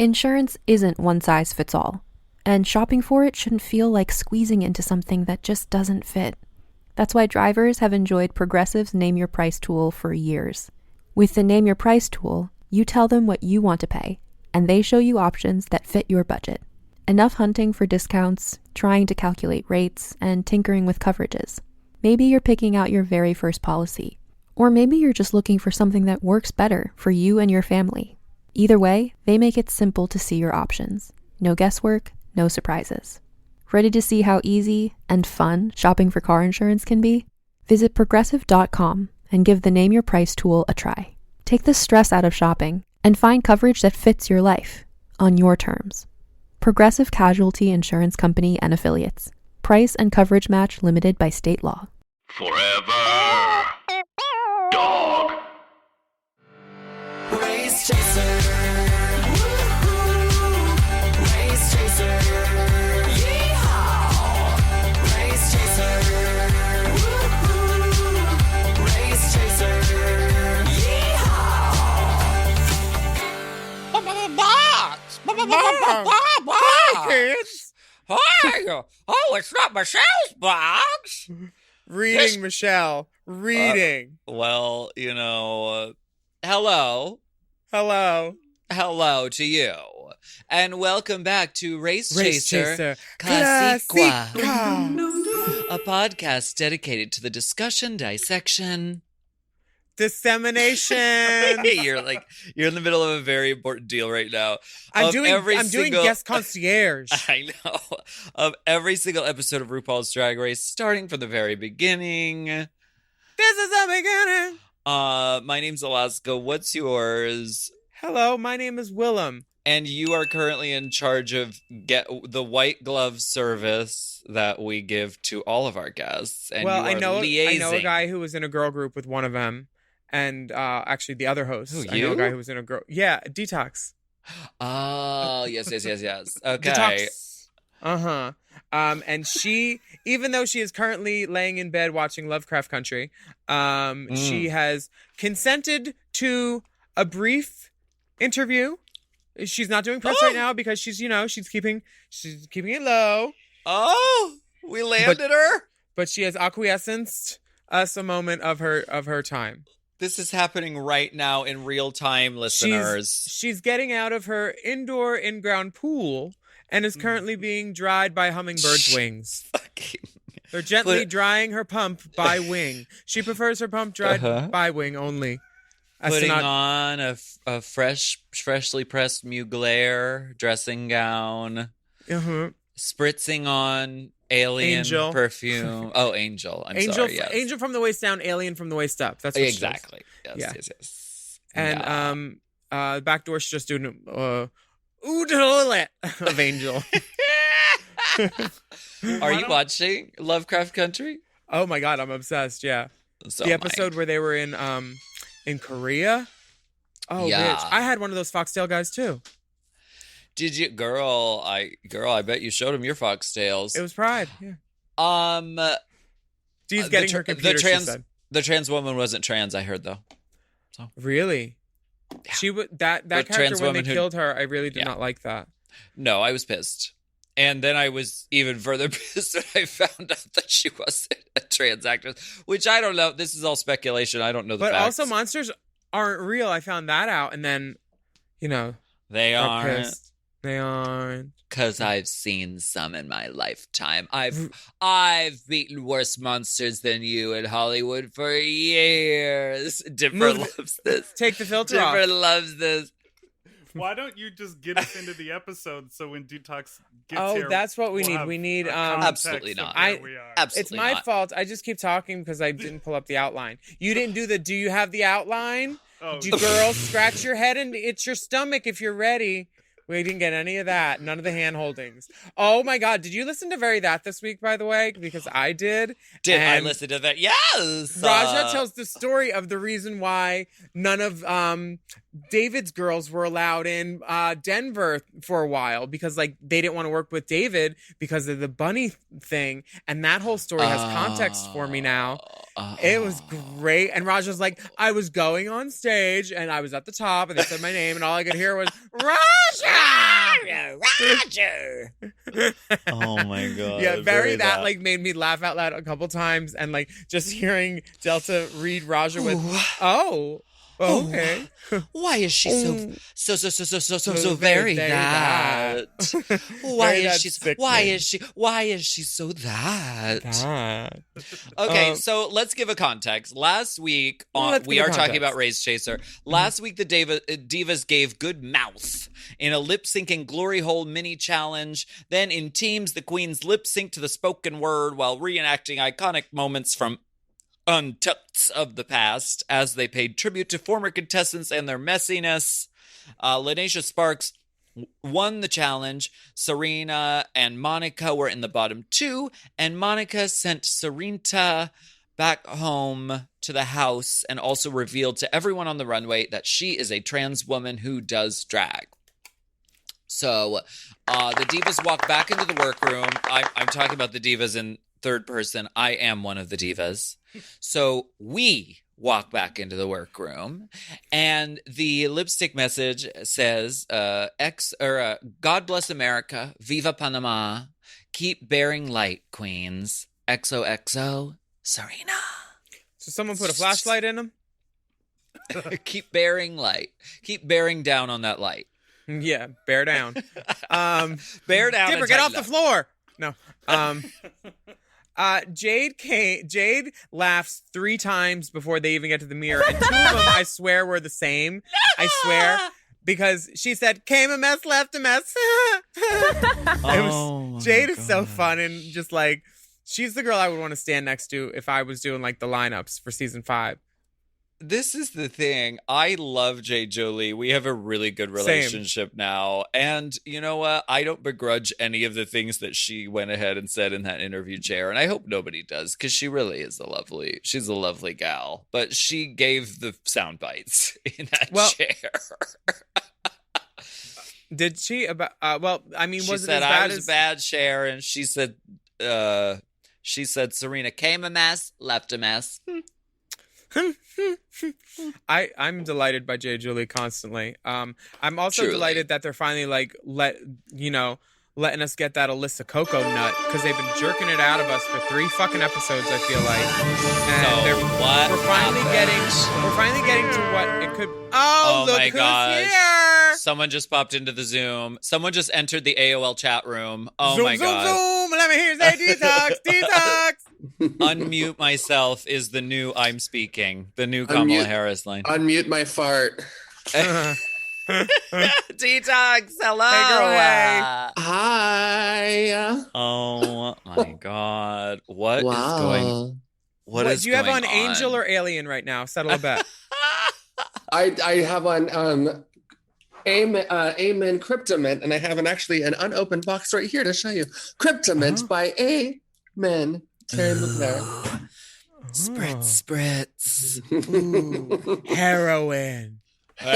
Insurance isn't one size fits all, and shopping for it shouldn't feel like squeezing into something that just doesn't fit. That's why drivers have enjoyed Progressive's Name Your Price tool for years. With the Name Your Price tool, you tell them what you want to pay, and they show you options that fit your budget. Enough hunting for discounts, trying to calculate rates, and tinkering with coverages. Maybe you're picking out your very first policy, or maybe you're just looking for something that works better for you and your family. Either way, they make it simple to see your options. No guesswork, no surprises. Ready to see how easy and fun shopping for car insurance can be? Visit Progressive.com and give the Name Your Price tool a try. Take the stress out of shopping and find coverage that fits your life, on your terms. Progressive Casualty Insurance Company and Affiliates. Price and coverage match limited by state law. Forever. Dog. Race chaser. Woo-hoo. Race chaser. Yeehaw. Race chaser. Woo-hoo. Race chaser. Yeehaw. Hi, kids. Hi. Oh, it's not Michelle's box. Reading, Michelle. Reading. Well, hello. Hello to you. And welcome back to Race Chaser Classica, a podcast dedicated to the discussion, dissection, Dissemination. You're in the middle of a very important deal right now. I'm doing guest concierge. I know. Of every single episode of RuPaul's Drag Race, starting from the very beginning. This is the beginning. My name's Alaska. What's yours? Hello, my name is Willam. And you are currently in charge of the white glove service that we give to all of our guests. And well, I know liaising. a guy who was in a girl group with one of them. And actually, the other host. Who, I know a guy who was in a girl. Yeah, Detox. Oh, yes. Okay. Detox. And she, even though she is currently laying in bed watching Lovecraft Country, she has consented to a brief interview. She's not doing press right now because she's keeping it low. Oh, we landed her. But she has acquiesced us a moment of her time. This is happening right now in real time, listeners. She's getting out of her indoor in-ground pool and is currently being dried by hummingbirds' wings. They're gently drying her pump by wing. She prefers her pump dried by wing only. Putting on a freshly pressed Mugler dressing gown. Spritzing on alien perfume. Oh, Angel. Sorry, yes. Angel from the waist down, alien from the waist up. That's what exactly. Yes. And back door, she's just doing oodle of Angel. Are you watching Lovecraft Country? Oh my God, I'm obsessed. Yeah, the episode where they were in Korea. Oh, yeah. Bitch. I had one of those foxtail guys too. Did you, girl? I bet you showed him your foxtails. It was Pride. Yeah. Dee's getting her computer. The trans woman wasn't trans. I heard though. So really, yeah. She would that character when they killed her. I really did not like that. No, I was pissed, and then I was even further pissed when I found out that she wasn't a trans actress. Which I don't know. This is all speculation. I don't know the facts. But also, monsters aren't real. I found that out, and then they aren't. Pissed. They aren't. Because I've seen some in my lifetime. I've beaten worse monsters than you in Hollywood for years. Dipper loves this. Take the filter off. Dipper loves this. Why don't you just get us into the episode so when Detox gets here... Oh, that's what we need. We need... absolutely not. Absolutely It's my fault. I just keep talking because I didn't pull up the outline. You didn't do do you have the outline? Oh, do girls scratch your head and itch your stomach if you're ready? We didn't get any of that. None of the hand holdings. Oh my God. Did you listen to Very That this week, by the way? Because I did. Did I listen to that? Yes. Raja tells the story of the reason why none of David's girls were allowed in Denver for a while because they didn't want to work with David because of the bunny thing. And that whole story has context for me now. It was great. And Raja's like, I was going on stage and I was at the top and they said my name and all I could hear was, Raja! Roger. Oh my god. Yeah, very that like made me laugh out loud a couple times, and like just hearing Delta read Roger with okay. Why is she so very that? Why is she so that? Okay, so let's give a context. Last week we are talking about Race Chaser. Last week the divas gave good mouth in a lip syncing glory hole mini challenge. Then in teams, the queens lip synced to the spoken word while reenacting iconic moments from untouched of the past as they paid tribute to former contestants and their messiness. Lanacia Sparks won the challenge. Serena and Monica were in the bottom two, and Monica sent Serena back home to the house and also revealed to everyone on the runway that she is a trans woman who does drag. So the divas walk back into the workroom. I'm talking about the divas in third person. I am one of the divas. So we walk back into the workroom, and the lipstick message says, God bless America, Viva Panama, keep bearing light, queens, XOXO, Serena. So someone put a flashlight in them? Keep bearing light. Keep bearing down on that light. Yeah, bear down. Bear down. Dipper, get off the floor. No. Jade laughs 3 times before they even get to the mirror, and 2 of them I swear were the same. No! I swear, because she said came a mess, left a mess. Jade is so fun, and just like she's the girl I would want to stand next to if I was doing like the lineups for season 5. This is the thing. I love Jade Jolie. We have a really good relationship now. And you know what? I don't begrudge any of the things that she went ahead and said in that interview chair. And I hope nobody does, because she really is she's a lovely gal. But she gave the sound bites in that chair. Did she? I mean, she was said, it as bad I was a bad chair. And she said, Serena came a mess, left a mess. I'm delighted by Jade Julie constantly. I'm also delighted that they're finally like letting us get that Alyssa Coco nut, because they've been jerking it out of us for 3 fucking episodes, I feel like. And we're finally getting to what it could. Oh look my who's gosh. here! Someone just popped into the Zoom. Someone just entered the AOL chat room. Oh Zoom, my god. Zoom. Let me hear you say detox, detox. Unmute myself is the new I'm speaking. The new Kamala Harris line. Unmute my fart. Detox, hello. Hey, girl, hey. Hi. Oh my god. What is going What is do you have going on Angel or Alien right now? Settle a bet. I have on Amen Cryptomint, and I have an unopened box right here to show you. Cryptomint by Amen. Terry McNair. Spritz. Ooh, heroin. You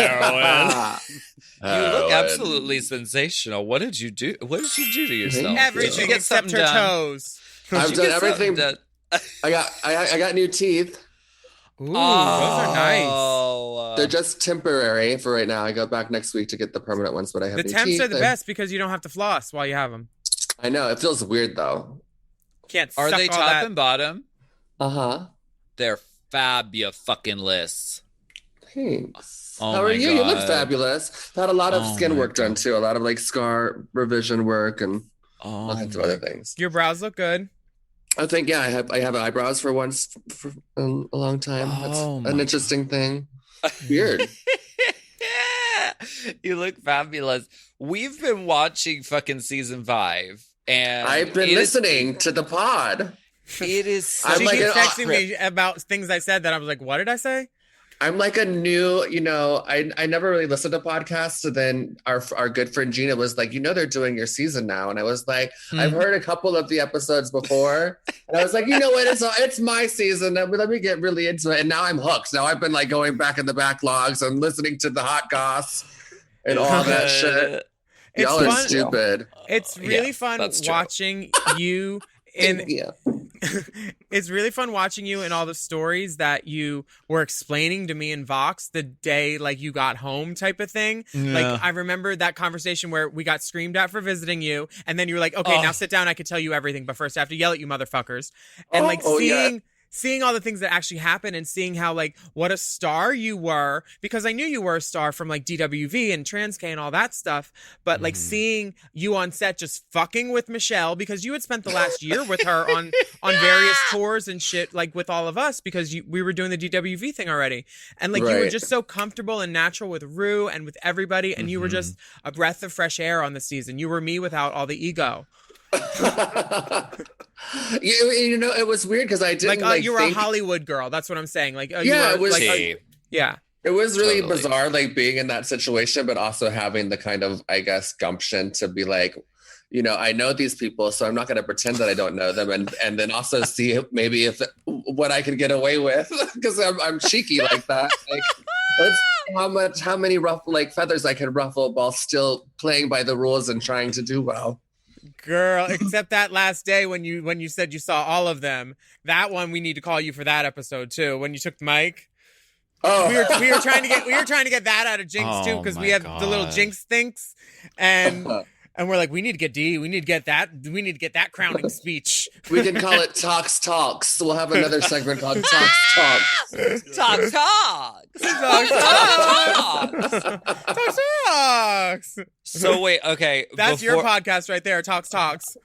look absolutely sensational. What did you do? What did you do to yourself? Everything except her toes. I've done everything. I got new teeth. Ooh, those are nice. They're just temporary for right now. I go back next week to get the permanent ones, but I have the new temps teeth. are the best because you don't have to floss while you have them. I know, it feels weird though. Can't. Are suck they all top that. and bottom? They're fabulous. Thanks. Oh How are my you? You look God. fabulous. Had a lot of skin my work done God. too. A lot of like scar revision work and all kinds of other things. Your brows look good. I think I have eyebrows for once for a long time. That's an interesting thing. Weird. You look fabulous. We've been watching fucking season 5, and I've been listening to the pod. It is. So I'm She like keeps an- texting me about things I said that I was like, what did I say? I'm like a new, I never really listened to podcasts. So then our good friend Gina was like, they're doing your season now. And I was like, I've heard a couple of the episodes before. And I was like, you know what? It's my season. Let me get really into it. And now I'm hooked. Now I've been like going back in the backlogs and listening to the hot goss and all that shit. It's Y'all are fun. stupid. It's really fun that's true. watching you And Yeah. it's really fun watching you and all the stories that you were explaining to me in Vox the day like you got home type of thing. Like I remember that conversation where we got screamed at for visiting you, and then you were like, okay, now sit down, I could tell you everything, but first I have to yell at you motherfuckers. And seeing all the things that actually happened and seeing how like what a star you were, because I knew you were a star from like DWV and Trans-K and all that stuff, but like seeing you on set just fucking with Michelle, because you had spent the last year with her on various tours and shit, like with all of us, because we were doing the DWV thing already, and like you were just so comfortable and natural with Rue and with everybody, and you were just a breath of fresh air on the season. You were me without all the ego. You know, it was weird because I didn't like you were think... a Hollywood girl. That's what I'm saying. Like, it was yeah. It was really bizarre, like being in that situation, but also having the kind of, I guess, gumption to be like, you know, I know these people, so I'm not going to pretend that I don't know them, and then also see maybe if what I can get away with, because I'm cheeky like that. Like, let's see how many feathers I can ruffle while still playing by the rules and trying to do well. Girl, except that last day when you said you saw all of them, that one we need to call you for that episode too. When you took the mic, we were trying to get that out of Jinx too, because we had the little Jinx thinks, and we're like, we need to get D, we need to get that crowning speech. We can call it Talks. We'll have another segment called Talks. Talks. So wait, okay. That's your podcast right there, Talks. Talks.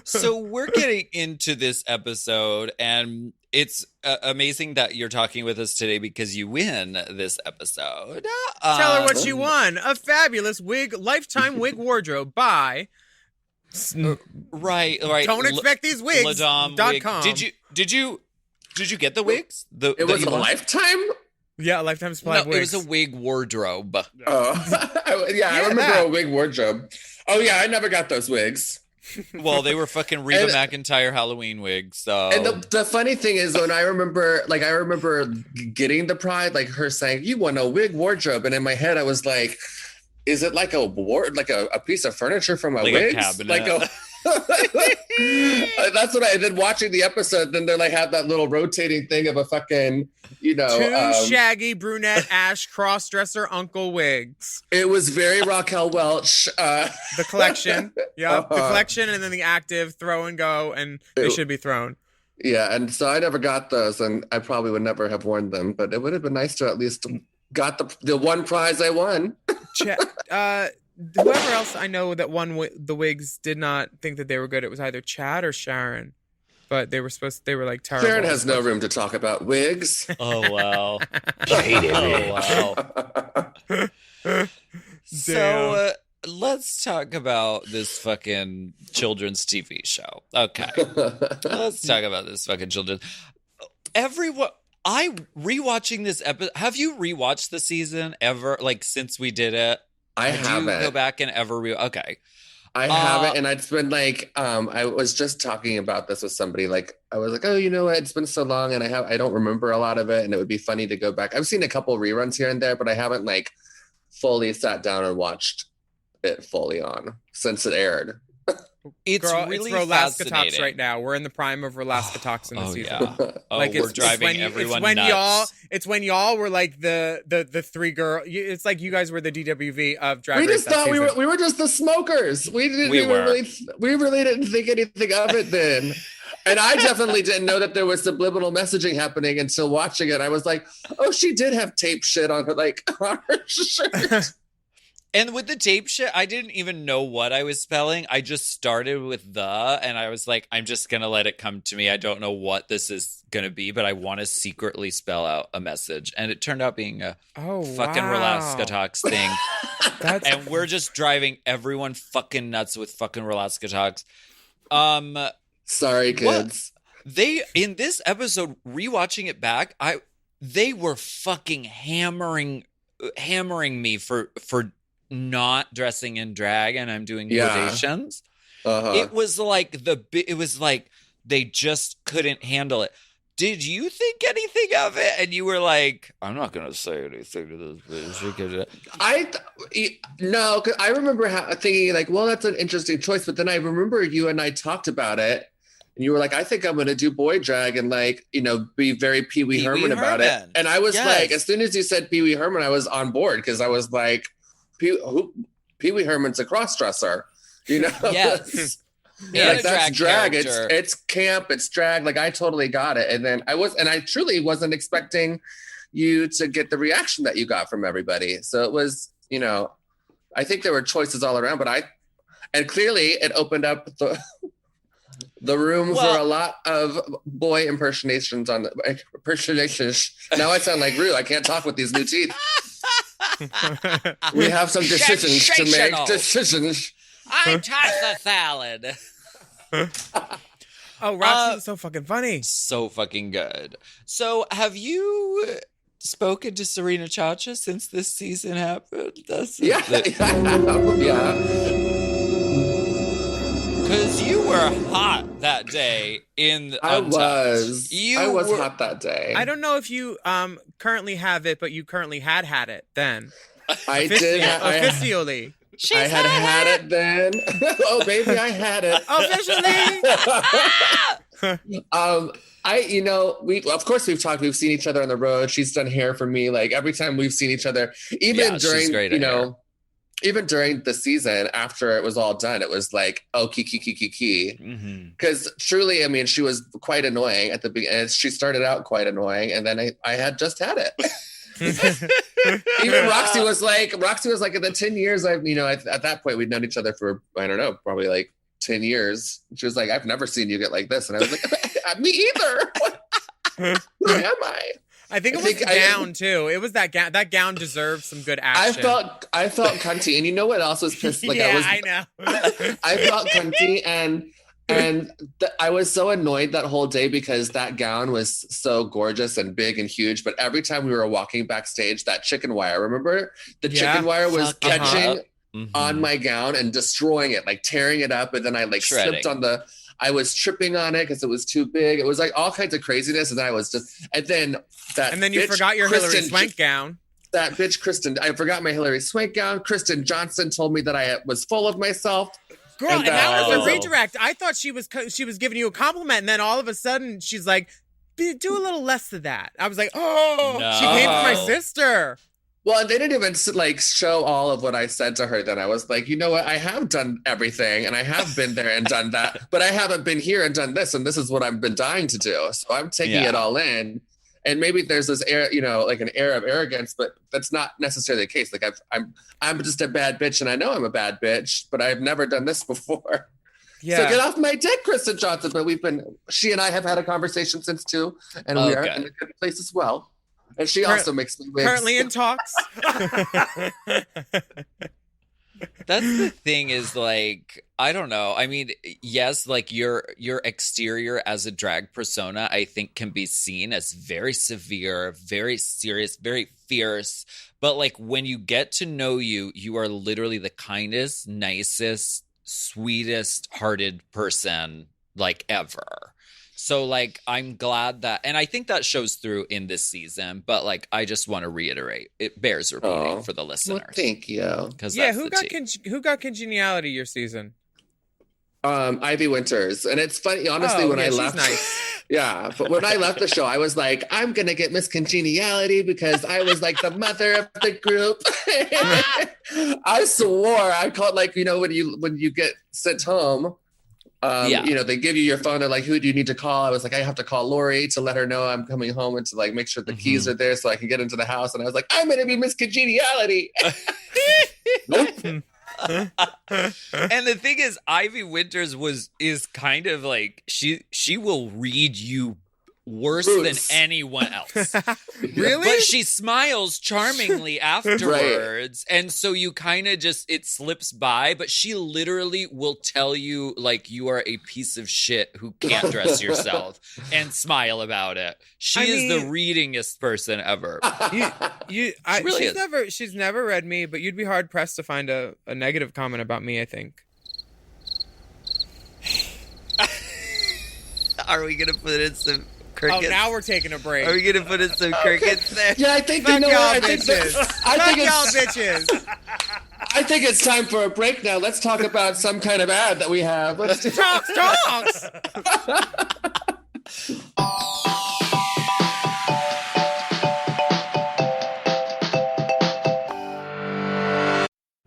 So we're getting into this episode, and it's amazing that you're talking with us today because you win this episode. Tell her what you won. A fabulous lifetime wig wardrobe by... Right. Don't expect these wigs.com. Did you get the wigs? It was a lifetime? Yeah, a lifetime supply of wigs. It was a wig wardrobe. Oh, yeah, I remember a wig wardrobe. Oh yeah, I never got those wigs. Well, they were fucking Reba McEntire Halloween wigs. So, and the funny thing is, when I remember getting the pride, like her saying, "You want a wig wardrobe," and in my head, I was like, "Is it like a piece of furniture from a wig? Cabinet. That's what I did watching the episode. Then they like have that little rotating thing of a fucking, you know, two shaggy brunette ash cross-dresser uncle wigs. It was very Raquel Welch. The collection, the collection, and then the active throw and go, and they should be thrown. Yeah, and so I never got those, and I probably would never have worn them, but it would have been nice to at least got the one prize I won. Whoever else I know that won the wigs did not think that they were good. It was either Chad or Sharon, but they were like terrible. Sharon has no room to talk about wigs. Oh wow! Damn. So let's talk about this fucking children's TV show. Okay, let's talk about this fucking children's. I rewatching this episode. Have you rewatched the season ever? Like since we did it. I haven't. You go back and ever okay. I haven't, and it's been like I was just talking about this with somebody. Like I was like, oh, you know what? It's been so long, and I don't remember a lot of it, and it would be funny to go back. I've seen a couple reruns here and there, but I haven't like fully sat down and watched it fully on since it aired. It's Rolaska Talks fascinating right now. We're in the prime of Rolaska Talks in the season. Yeah. Like we're driving everyone nuts. It's when y'all were like the three girl. It's like you guys were the DWV of Drag Race. We just thought we were just the smokers. We really didn't think anything of it then. And I definitely didn't know that there was subliminal messaging happening until watching it. I was like, oh, she did have tape shit on her, like on her shirt. And with the tape shit, I didn't even know what I was spelling. I just started with and I was like, I'm just going to let it come to me. I don't know what this is going to be, but I want to secretly spell out a message. And it turned out being a fucking Rolaska Talks thing. And we're just driving everyone fucking nuts with fucking Rolaska Talks. Sorry, kids. In this episode, rewatching it back, they were fucking hammering me for not dressing in drag, and I'm doing quotations. It was like they just couldn't handle it. Did you think anything of it? And you were like, I'm not going to say anything to this bitch. No, 'cause I remember thinking like, well, that's an interesting choice. But then I remember you and I talked about it. And you were like, I think I'm going to do boy drag and like, be very Pee Wee Herman about it. And I was like, as soon as you said Pee Wee Herman, I was on board because I was like, Pee Wee Herman's a cross-dresser, Yes. Like that's drag. It's camp. It's drag. Like I totally got it. And then I truly wasn't expecting you to get the reaction that you got from everybody. So it was, I think there were choices all around, and clearly it opened up the room for a lot of boy impersonations impersonations. Now I sound like Rue. I can't talk with these new teeth. We have some decisions to make. Decisions. I tossed the salad. Oh, Roxy was so fucking funny. So fucking good. So have you spoken to Serena Chacha since this season happened? Yeah. Because you were hot that day in I Untucked. was hot that day. I don't know if you currently have it, but you currently had it then. I did. Officially. I had it then. Oh, baby, I had it. Officially. Of course we've talked. We've seen each other on the road. She's done hair for me. Like every time we've seen each other, even during even during the season after it was all done, it was like, oh, key. Because truly, I mean, she was quite annoying at the beginning. She started out quite annoying, and then I had just had it. Even Roxy was like in the 10 years at that point we'd known each other for, I don't know, probably like 10 years. She was like, I've never seen you get like this. And I was like, me either. Who am I? I think it was the gown too. It was that gown. That gown deserved some good action. I felt cunty. And you know what else was pissed? Like I know. I felt cunty and I was so annoyed that whole day because that gown was so gorgeous and big and huge. But every time we were walking backstage, that chicken wire, remember? The chicken wire was catching on my gown and destroying it, like tearing it up. And then I slipped on I was tripping on it because it was too big. It was like all kinds of craziness. And then you forgot your Hillary Swank gown. That bitch, Kristen, I forgot my Hillary Swank gown. Kristen Johnson told me that I was full of myself. Girl, and that was a redirect. I thought she was giving you a compliment, and then all of a sudden she's like, "Do a little less of that." I was like, "Oh, no. She came for my sister." Well, and they didn't even show all of what I said to her. Then I was like, you know what? I have done everything, and I have been there and done that, but I haven't been here and done this, and this is what I've been dying to do. So I'm taking it all in. And maybe there's this air, like an air of arrogance, but that's not necessarily the case. Like I'm just a bad bitch, and I know I'm a bad bitch, but I've never done this before. Yeah. So get off my dick, Kristen Johnson. But she and I have had a conversation since too, and we are in a good place as well. And she also makes me wigs. Currently in talks. That's the thing is like, I don't know. I mean, yes, like your exterior as a drag persona, I think can be seen as very severe, very serious, very fierce. But like when you get to know you, you are literally the kindest, nicest, sweetest hearted person like ever. So like, I'm glad that, and I think that shows through in this season, but like, I just want to reiterate, it bears repeating for the listeners. Well, thank you. Yeah, who got congeniality your season? Ivy Winters. And it's funny, honestly, when I left. Nice. Yeah, but when I left the show, I was like, I'm going to get Miss Congeniality because I was like the mother of the group. I swore, I called when you get sent home, they give you your phone. They're like, who do you need to call? I was like, I have to call Lori to let her know I'm coming home and to like make sure the keys are there so I can get into the house. And I was like, I'm going to be Miss Congeniality. Nope. And the thing is, Ivy Winters is kind of like she will read you worse than anyone else. Really? But she smiles charmingly afterwards. Right. And so you kind of it slips by, but she literally will tell you like you are a piece of shit who can't dress yourself and smile about it. She is the readingest person ever. She's never read me, but you'd be hard pressed to find a negative comment about me, I think. Are we going to put in some crickets? Oh, now we're taking a break. Are we gonna put in some crickets there? Yeah, I think Fuck you know y'all what? bitches. I think y'all it's bitches. I think it's time for a break now. Let's talk about some kind of ad that we have. Let's do Talks.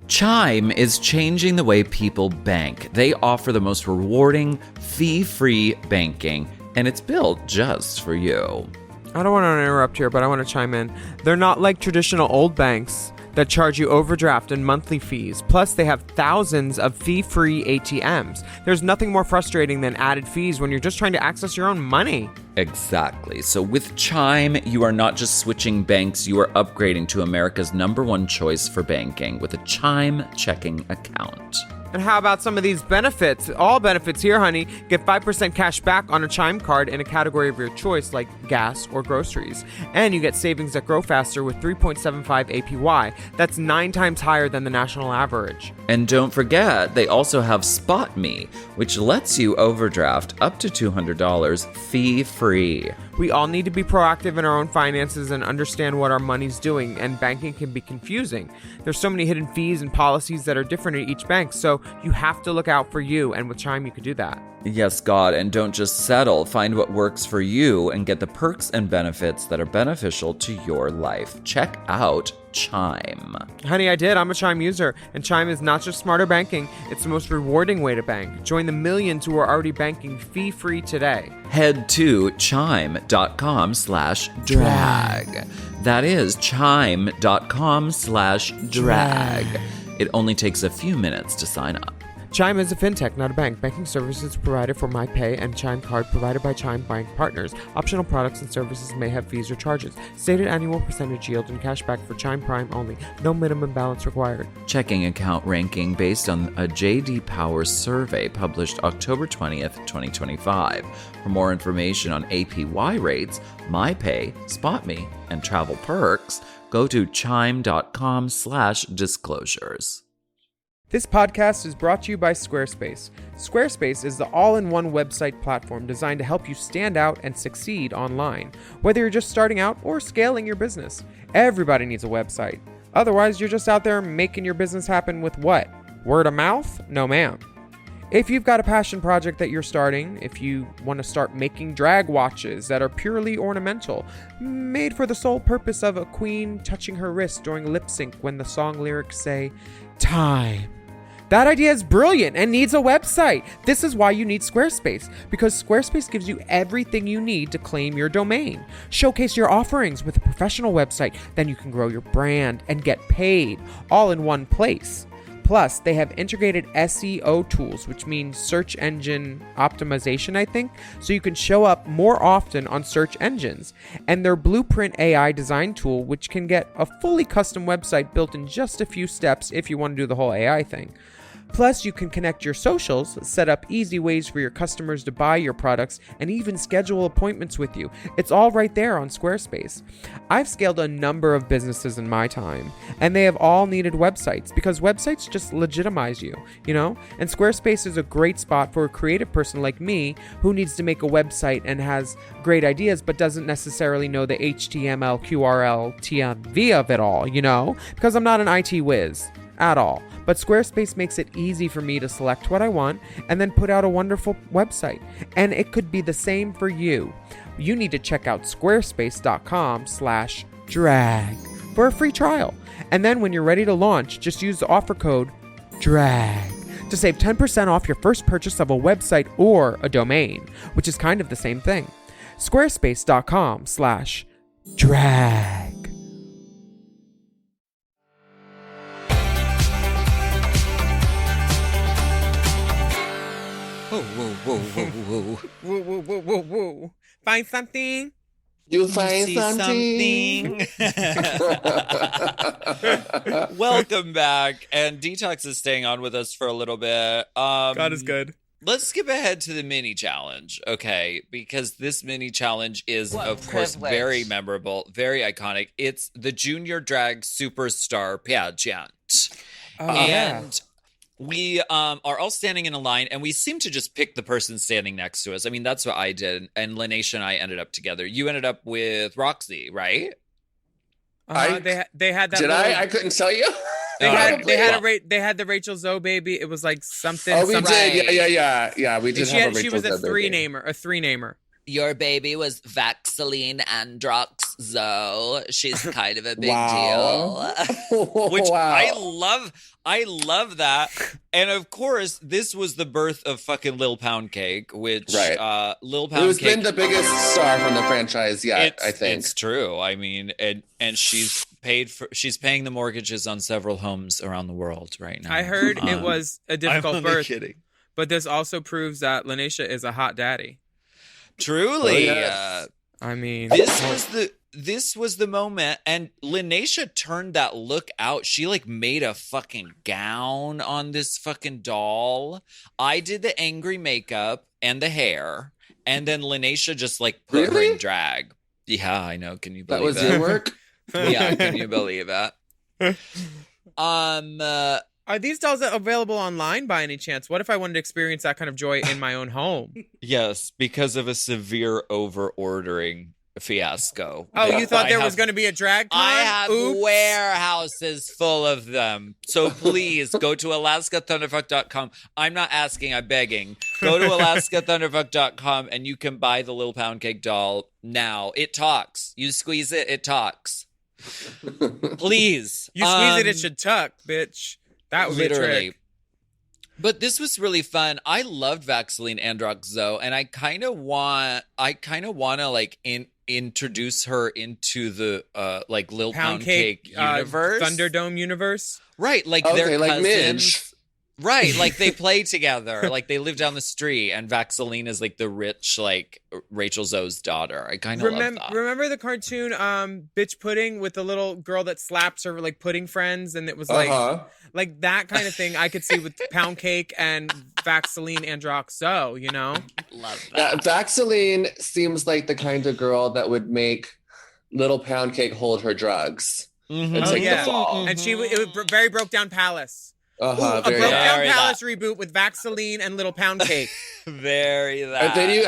Chime is changing the way people bank. They offer the most rewarding, fee-free banking, and it's built just for you. I don't want to interrupt here, but I want to chime in. They're not like traditional old banks that charge you overdraft and monthly fees. Plus, they have thousands of fee-free ATMs. There's nothing more frustrating than added fees when you're just trying to access your own money. Exactly. So with Chime, you are not just switching banks, you are upgrading to America's #1 choice for banking with a Chime checking account. And how about some of these benefits? All benefits here, honey. Get 5% cash back on a Chime card in a category of your choice, like gas or groceries. And you get savings that grow faster with 3.75 APY. That's 9 times higher than the national average. And don't forget, they also have Spot Me, which lets you overdraft up to $200 fee-free. We all need to be proactive in our own finances and understand what our money's doing, and banking can be confusing. There's so many hidden fees and policies that are different at each bank, so you have to look out for you, and with Chime you could do that. Yes, God, and don't just settle. Find what works for you and get the perks and benefits that are beneficial to your life. Check out Chime. Honey, I did. I'm a Chime user, and Chime is not just smarter banking, it's the most rewarding way to bank. Join the millions who are already banking fee-free today. Head to chime.com/drag. That is chime.com/drag. It only takes a few minutes to sign up. Chime is a fintech, not a bank. Banking services provided for MyPay and Chime Card provided by Chime Bank partners. Optional products and services may have fees or charges. Stated annual percentage yield and cashback for Chime Prime only. No minimum balance required. Checking account ranking based on a J.D. Power survey published October 20th, 2025. For more information on APY rates, MyPay, SpotMe, and travel perks, go to chime.com/disclosures. This podcast is brought to you by Squarespace. Squarespace is the all-in-one website platform designed to help you stand out and succeed online. Whether you're just starting out or scaling your business, everybody needs a website. Otherwise, you're just out there making your business happen with what? Word of mouth? No, ma'am. If you've got a passion project that you're starting, if you want to start making drag watches that are purely ornamental, made for the sole purpose of a queen touching her wrist during lip sync when the song lyrics say, time. That idea is brilliant and needs a website. This is why you need Squarespace, because Squarespace gives you everything you need to claim your domain. Showcase your offerings with a professional website, then you can grow your brand and get paid all in one place. Plus, they have integrated SEO tools, which means search engine optimization, I think, so you can show up more often on search engines. And their Blueprint AI design tool, which can get a fully custom website built in just a few steps if you want to do the whole AI thing. Plus, you can connect your socials, set up easy ways for your customers to buy your products, and even schedule appointments with you. It's all right there on Squarespace. I've scaled a number of businesses in my time, and they have all needed websites because websites just legitimize you, you know? And Squarespace is a great spot for a creative person like me who needs to make a website and has great ideas but doesn't necessarily know the HTML, QRL, TMV of it all, you know? Because I'm not an IT whiz at all. But Squarespace makes it easy for me to select what I want and then put out a wonderful website. And it could be the same for you. You need to check out squarespace.com/drag for a free trial. And then when you're ready to launch, just use the offer code DRAG to save 10% off your first purchase of a website or a domain, which is kind of the same thing. Squarespace.com/drag. Whoa. Find something? You find See something? Welcome back. And Detox is staying on with us for a little bit. God is good. Let's skip ahead to the mini challenge, okay? Because this mini challenge is, of course, very memorable, very iconic. It's the Junior Drag Superstar Pageant. Oh, yeah. And we are all standing in a line, and we seem to just pick the person standing next to us. I mean, that's what I did, and Lanesha and I ended up together. You ended up with Roxy, right? They had that. I couldn't tell you. They had the Rachel Zoe baby. It was like something. Oh, we something. did. Yeah. We did have a Rachel She was a Zoe three baby. namer. Your baby was Vaxaline Androx Zoe. She's kind of a big Wow. deal. Which Wow. I love that. And of course, this was the birth of fucking Lil Pound Cake, which Right. Lil Pound Who's Cake been the biggest star from the franchise yet, I think. It's true. I mean, and she's paying the mortgages on several homes around the world right now. I heard it was a difficult I'm only birth, kidding. but this also proves that Lanesha is a hot daddy. Truly. Oh, yes. I mean, This was the moment, and Lanesha turned that look out. She like made a fucking gown on this fucking doll. I did the angry makeup and the hair, and then Lanesha just like put her Really? in drag. Yeah, I know. Can you believe That was it? your work? Yeah, can you believe it? are these dolls available online by any chance? What if I wanted to experience that kind of joy in my own home? Yes, because of a severe over-ordering fiasco. Oh, you thought I there have- was going to be a drag con? I have Oops. warehouses full of them. So please go to AlaskaThunderfuck.com. I'm not asking, I'm begging. Go to AlaskaThunderfuck.com and you can buy the Little Pound Cake doll now. It talks. You squeeze it, it talks. Please. You squeeze it should tuck, bitch. That would be a Literally. trick. But this was really fun. I loved Vaxaline Androx Zoe, and I kind of want to like introduce her into the like Lil Pound Cake universe, Thunderdome universe. right? Like Okay, they're like cousins. Midge. Right, like they play together, like they live down the street, and Vaxaline is like the rich, like Rachel Zoe's daughter. I kind of love that. Remember the cartoon Bitch Pudding with the little girl that slaps her like pudding friends, and it was like like that kind of thing I could see with Pound Cake and Vaxaline Androx Zoe, you know? Love Yeah, that. Vaxaline seems like the kind of girl that would make Little Pound Cake hold her drugs. Mhm. and Oh, take yeah. the fall. And it was very Broke Down Palace. Ooh, a Very Broke Down Very Palace reboot with Vaxaline and Little Pound Cake. Very that. And then you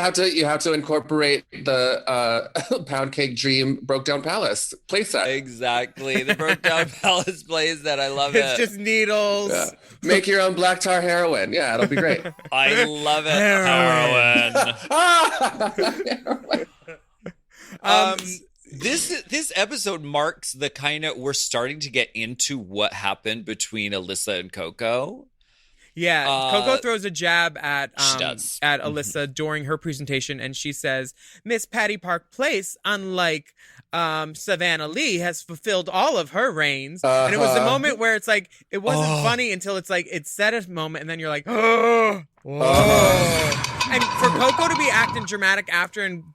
have to incorporate the Pound Cake Dream Broke Down Palace playset. Exactly. The Broke Down Palace plays that. I love It's it. just needles. Yeah. Make your own black tar heroin. Yeah, it'll be great. I love it. Heroin. Heroin. This episode marks the kind of, we're starting to get into what happened between Alyssa and Coco. Yeah, Coco throws a jab at She does. at Alyssa during her presentation, and she says, "Miss Patty Park Place, unlike Savannah Lee, has fulfilled all of her reigns." And it was the moment where it's like it wasn't funny until it's like it's said a moment, and then you're like, "Oh, whoa!" And for Coco to be acting dramatic after and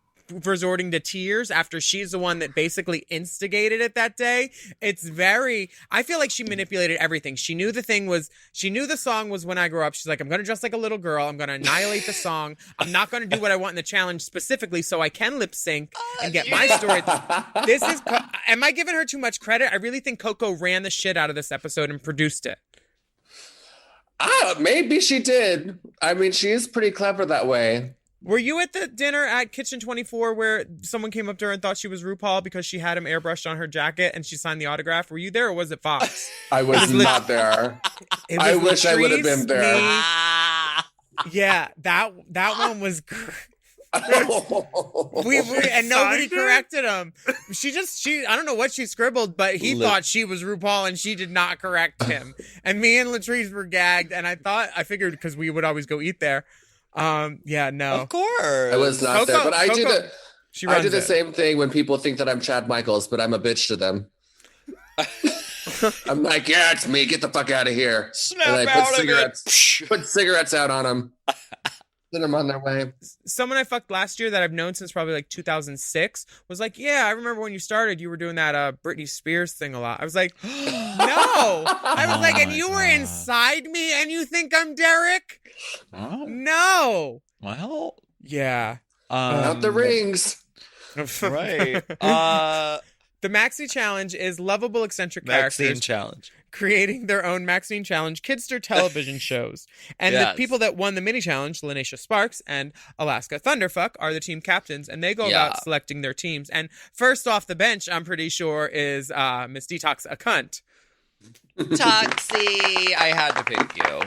resorting to tears after she's the one that basically instigated it that day, it's very, I feel like she manipulated everything. She knew the song was When I Grow Up. She's like, I'm going to dress like a little girl. I'm going to annihilate the song. I'm not going to do what I want in the challenge specifically so I can lip sync and get my story. Am I giving her too much credit? I really think Coco ran the shit out of this episode and produced it. Maybe she did. I mean, she is pretty clever that way. Were you at the dinner at Kitchen 24 where someone came up to her and thought she was RuPaul because she had him airbrushed on her jacket and she signed the autograph? Were you there or was it Fox? I was not there. I wish I would have been there. Yeah, that one was. And nobody corrected him. She I don't know what she scribbled, but he thought she was RuPaul and she did not correct him. And me and Latrice were gagged, and I figured because we would always go eat there. Yeah, no. Of course. I was not there, but I do the it. same thing when people think that I'm Chad Michaels, but I'm a bitch to them. I'm like, yeah, it's me. Get the fuck out of here. Snap and I out put of cigarettes, put cigarettes out on them. Send them on their way. Someone I fucked last year that I've known since probably like 2006 was like, yeah, I remember when you started, you were doing that Britney Spears thing a lot. I was like, no. I was like, and you were inside me and you think I'm Derek? Oh, No. well. Yeah. Out the rings. Right. The Maxi Challenge is lovable eccentric Vaccine characters challenge. creating their own Maxine Challenge Kidster television shows. And Yes. the people that won the mini challenge, Lanisha Sparks and Alaska Thunderfuck, are the team captains, and they go Yeah. about selecting their teams. And first off the bench, I'm pretty sure, is Miss Detox, a cunt. Toxie, I had to pick you.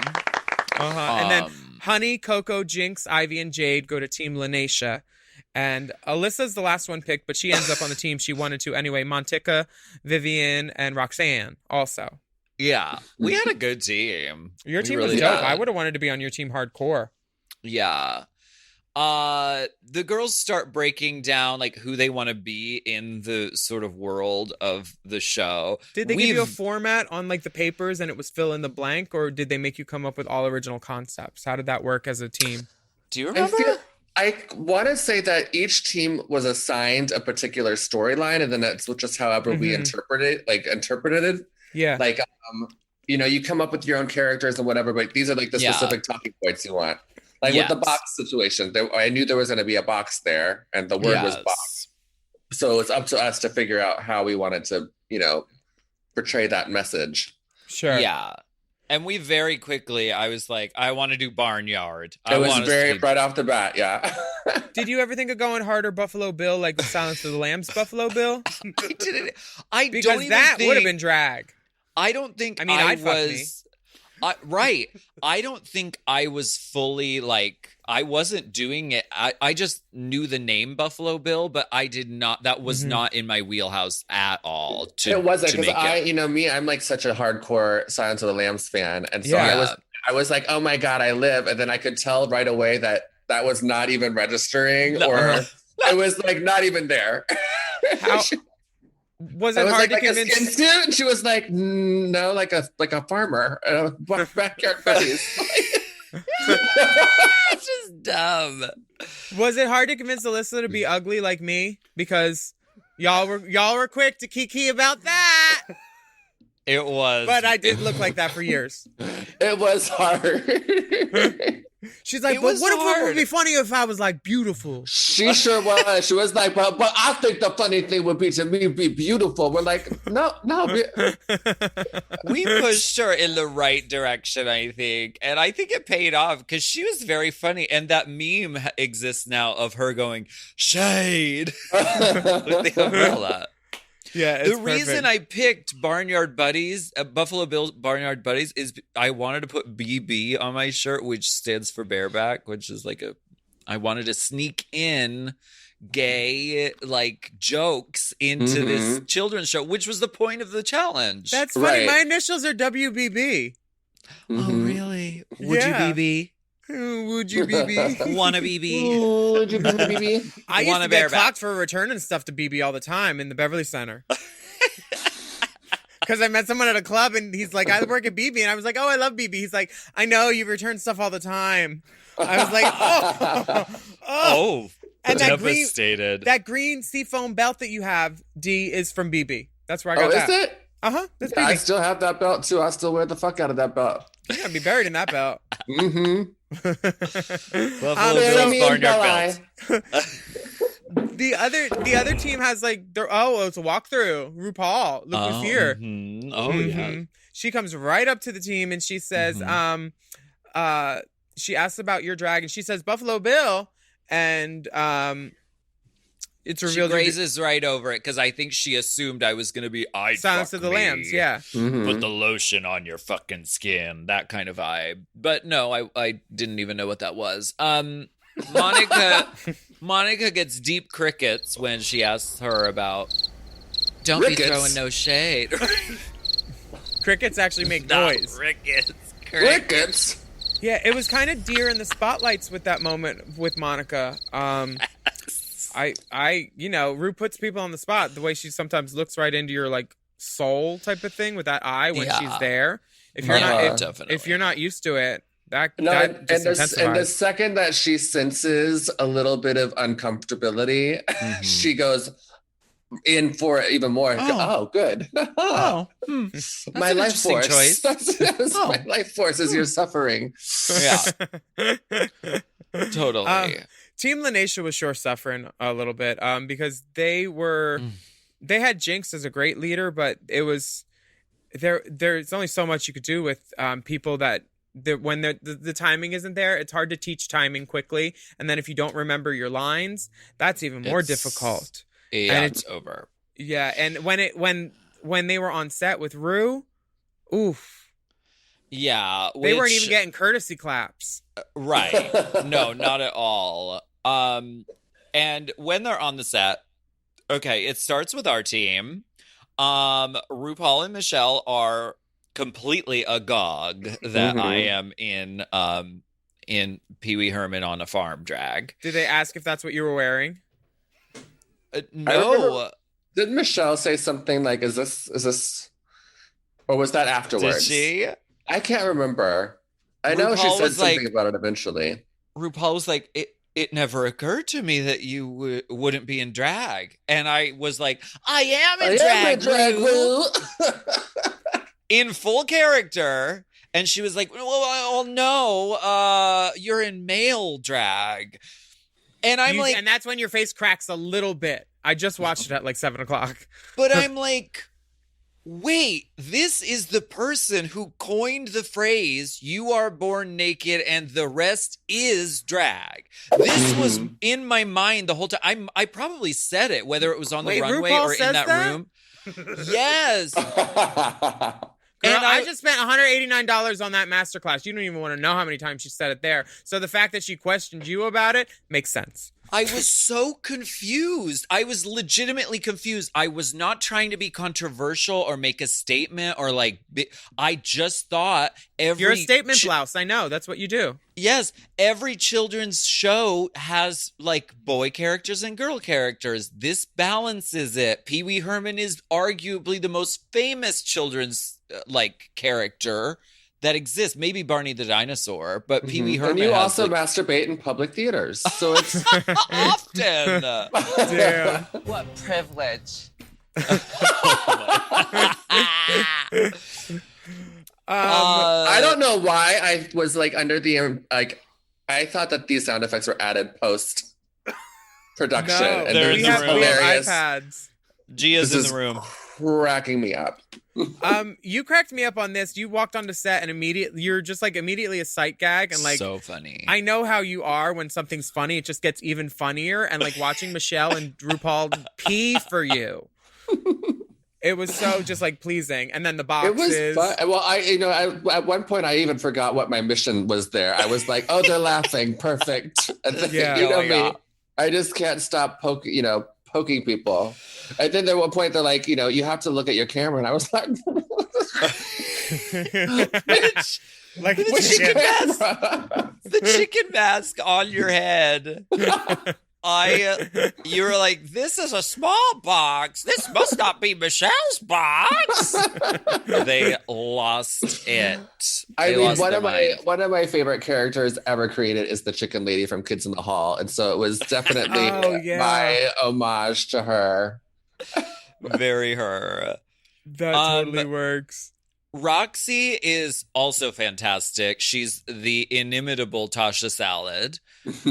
And then Honey, Coco, Jinx, Ivy, and Jade go to Team Lanisha. And Alyssa's the last one picked, but she ends up on the team she wanted to anyway. Montika, Vivian, and Roxanne also. Yeah, we had a good team. Your We team really was dope. did. I would have wanted to be on your team hardcore. Yeah. The girls start breaking down like who they want to be in the sort of world of the show. Did they give you a format on like the papers and it was fill in the blank, or did they make you come up with all original concepts? How did that work as a team? Do you remember? I want to say that each team was assigned a particular storyline, and then that's just however we interpreted it. Yeah. Like, you come up with your own characters and whatever, but these are like the specific talking points you want. Like with the box situation, I knew there was going to be a box there, and the word was box. So it's up to us to figure out how we wanted to, portray that message. Sure. Yeah. And we very quickly, I was like, I want to do Barnyard. It was very right off the bat, yeah. Did you ever think of going harder Buffalo Bill, like the Silence of the Lambs Buffalo Bill? I didn't. Because that would have been drag. I don't think I mean, I'd fuck me. Right. I don't think I was fully I wasn't doing it. I just knew the name Buffalo Bill, but I did not. That was not in my wheelhouse at all. It wasn't because I'm like such a hardcore Silence of the Lambs fan, and so I was like, oh my god, I live, and then I could tell right away that was not even registering, or it was like not even there. How? Was it hard to convince? A skin suit? And she was like, no, like a farmer, backyard buddies. It's just dumb. Was it hard to convince Alyssa to be ugly like me? Because y'all were quick to kiki about that. It was, but I did look like that for years. It was hard. She's like, but what if it would be funny if I was like beautiful? She sure was. She was like, but I think the funny thing would be to me be beautiful. We're like, no. We pushed her in the right direction, I think. And I think it paid off because she was very funny. And that meme exists now of her going, shade, with the umbrella. Yeah, the reason I picked Barnyard Buddies, Buffalo Bill Barnyard Buddies, is I wanted to put BB on my shirt, which stands for bareback, which is I wanted to sneak in gay jokes into this children's show, which was the point of the challenge. That's funny. Right. My initials are WBB. Oh, really? Would you BB? Would you BB? Wanna BB? Would you BB? I used to get clocked for returning stuff to BB all the time in the Beverly Center. Because I met someone at a club and he's like, I work at BB. And I was like, oh, I love BB. He's like, I know, you return stuff all the time. I was like, oh. And devastated. That green seafoam belt that you have, D, is from BB. That's where I got that. Oh, is it? Uh-huh. That's BB. I still have that belt, too. I still wear the fuck out of that belt. You're going to be buried in that belt. Mm-hmm. Buffalo Bill's Barnyard belt. The other team has it's a walkthrough. RuPaul, look who's here. Yeah. She comes right up to the team and she says, she asks about your drag and she says Buffalo Bill, and it's revealed she grazes right over it because I think she assumed I was going to be Silence of the Lambs, yeah. Put the lotion on your fucking skin, that kind of vibe. But no, I didn't even know what that was. Monica gets deep crickets when she asks her about don't be throwing no shade. Crickets actually make noise. Crickets? Yeah, it was kind of deer in the spotlights with that moment with Monica. Ru puts people on the spot the way she sometimes looks right into your soul type of thing with that eye when she's there. If you're not used to it, that intensifies. And the second that she senses a little bit of uncomfortability, she goes in for it even more. Oh, good. My life force. Choice. My life force is your suffering. Yeah. Totally. Team Lanisha was sure suffering a little bit because they had Jinx as a great leader, but it was there's only so much you could do with people that when the timing isn't there. It's hard to teach timing quickly, and then if you don't remember your lines, that's even more difficult. Yeah, and it's over. Yeah, and when they were on set with Rue, oof. Yeah, They weren't even getting courtesy claps. Right. No, not at all. And when they're on the set, okay, it starts with our team. RuPaul and Michelle are completely agog that I am in Pee Wee Herman on a farm drag. Did they ask if that's what you were wearing? No. Didn't Michelle say something like, is this, or was that afterwards? Did she? I can't remember. I know she RuPaul said was something like- about it eventually. RuPaul was like, it never occurred to me that you wouldn't be in drag. And I was like, I am in drag, Ru. In full character. And she was like, well, no, you're in male drag. And I'm like... And that's when your face cracks a little bit. I just watched it at like 7 o'clock. But I'm like... Wait, this is the person who coined the phrase, you are born naked and the rest is drag. This was in my mind the whole time. I probably said it, whether it was on the runway RuPaul or in says that room. Yes. Girl, I just spent $189 on that masterclass. You don't even want to know how many times she said it there. So the fact that she questioned you about it makes sense. I was so confused. I was legitimately confused. I was not trying to be controversial or make a statement or I just thought You're a statement blouse. I know. That's what you do. Yes, every children's show has like boy characters and girl characters. This balances it. Pee Wee Herman is arguably the most famous children's character that exists. Maybe Barney the dinosaur, but Pee Wee Herman. And you also masturbate in public theaters, so it's often. Damn. What privilege. I don't know why I was under the I thought that these sound effects were added post production, No, and they're we just have hilarious. iPads. Gia's This in is the room. cracking me up. You cracked me up on this. You walked onto set and you're just immediately a sight gag and so funny. I know how you are when something's funny. It just gets even funnier. And watching Michelle and RuPaul pee for you. It was so just pleasing. And then the boxes. It was fun. Well, at one point I even forgot what my mission was there. I was like, oh, they're laughing. Perfect. And then, Yeah. me. I just can't stop poking people. And then at one point they're like, you have to look at your camera. And I was like, the chicken mask on your head. You were like, this is a small box. This must not be Michelle's box. They lost it. One of my favorite characters ever created is the chicken lady from Kids in the Hall. And so it was definitely my homage to her. Very her. That totally works. Roxy is also fantastic. She's the inimitable Tasha Salad.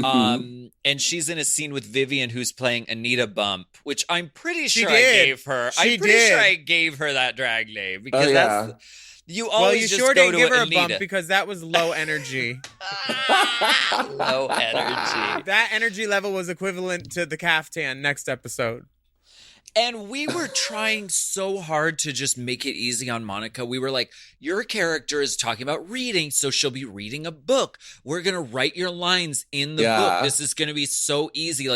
And she's in a scene with Vivian, who's playing Anita Bump, which I'm pretty sure I gave her. I'm pretty sure I gave her that drag name because that's you always just sure go didn't to give her Anita. A bump because that was low energy. Low energy. That energy level was equivalent to the caftan next episode. And we were trying so hard to just make it easy on Monica. We were like, your character is talking about reading, so she'll be reading a book. We're going to write your lines in the book. This is going to be so easy,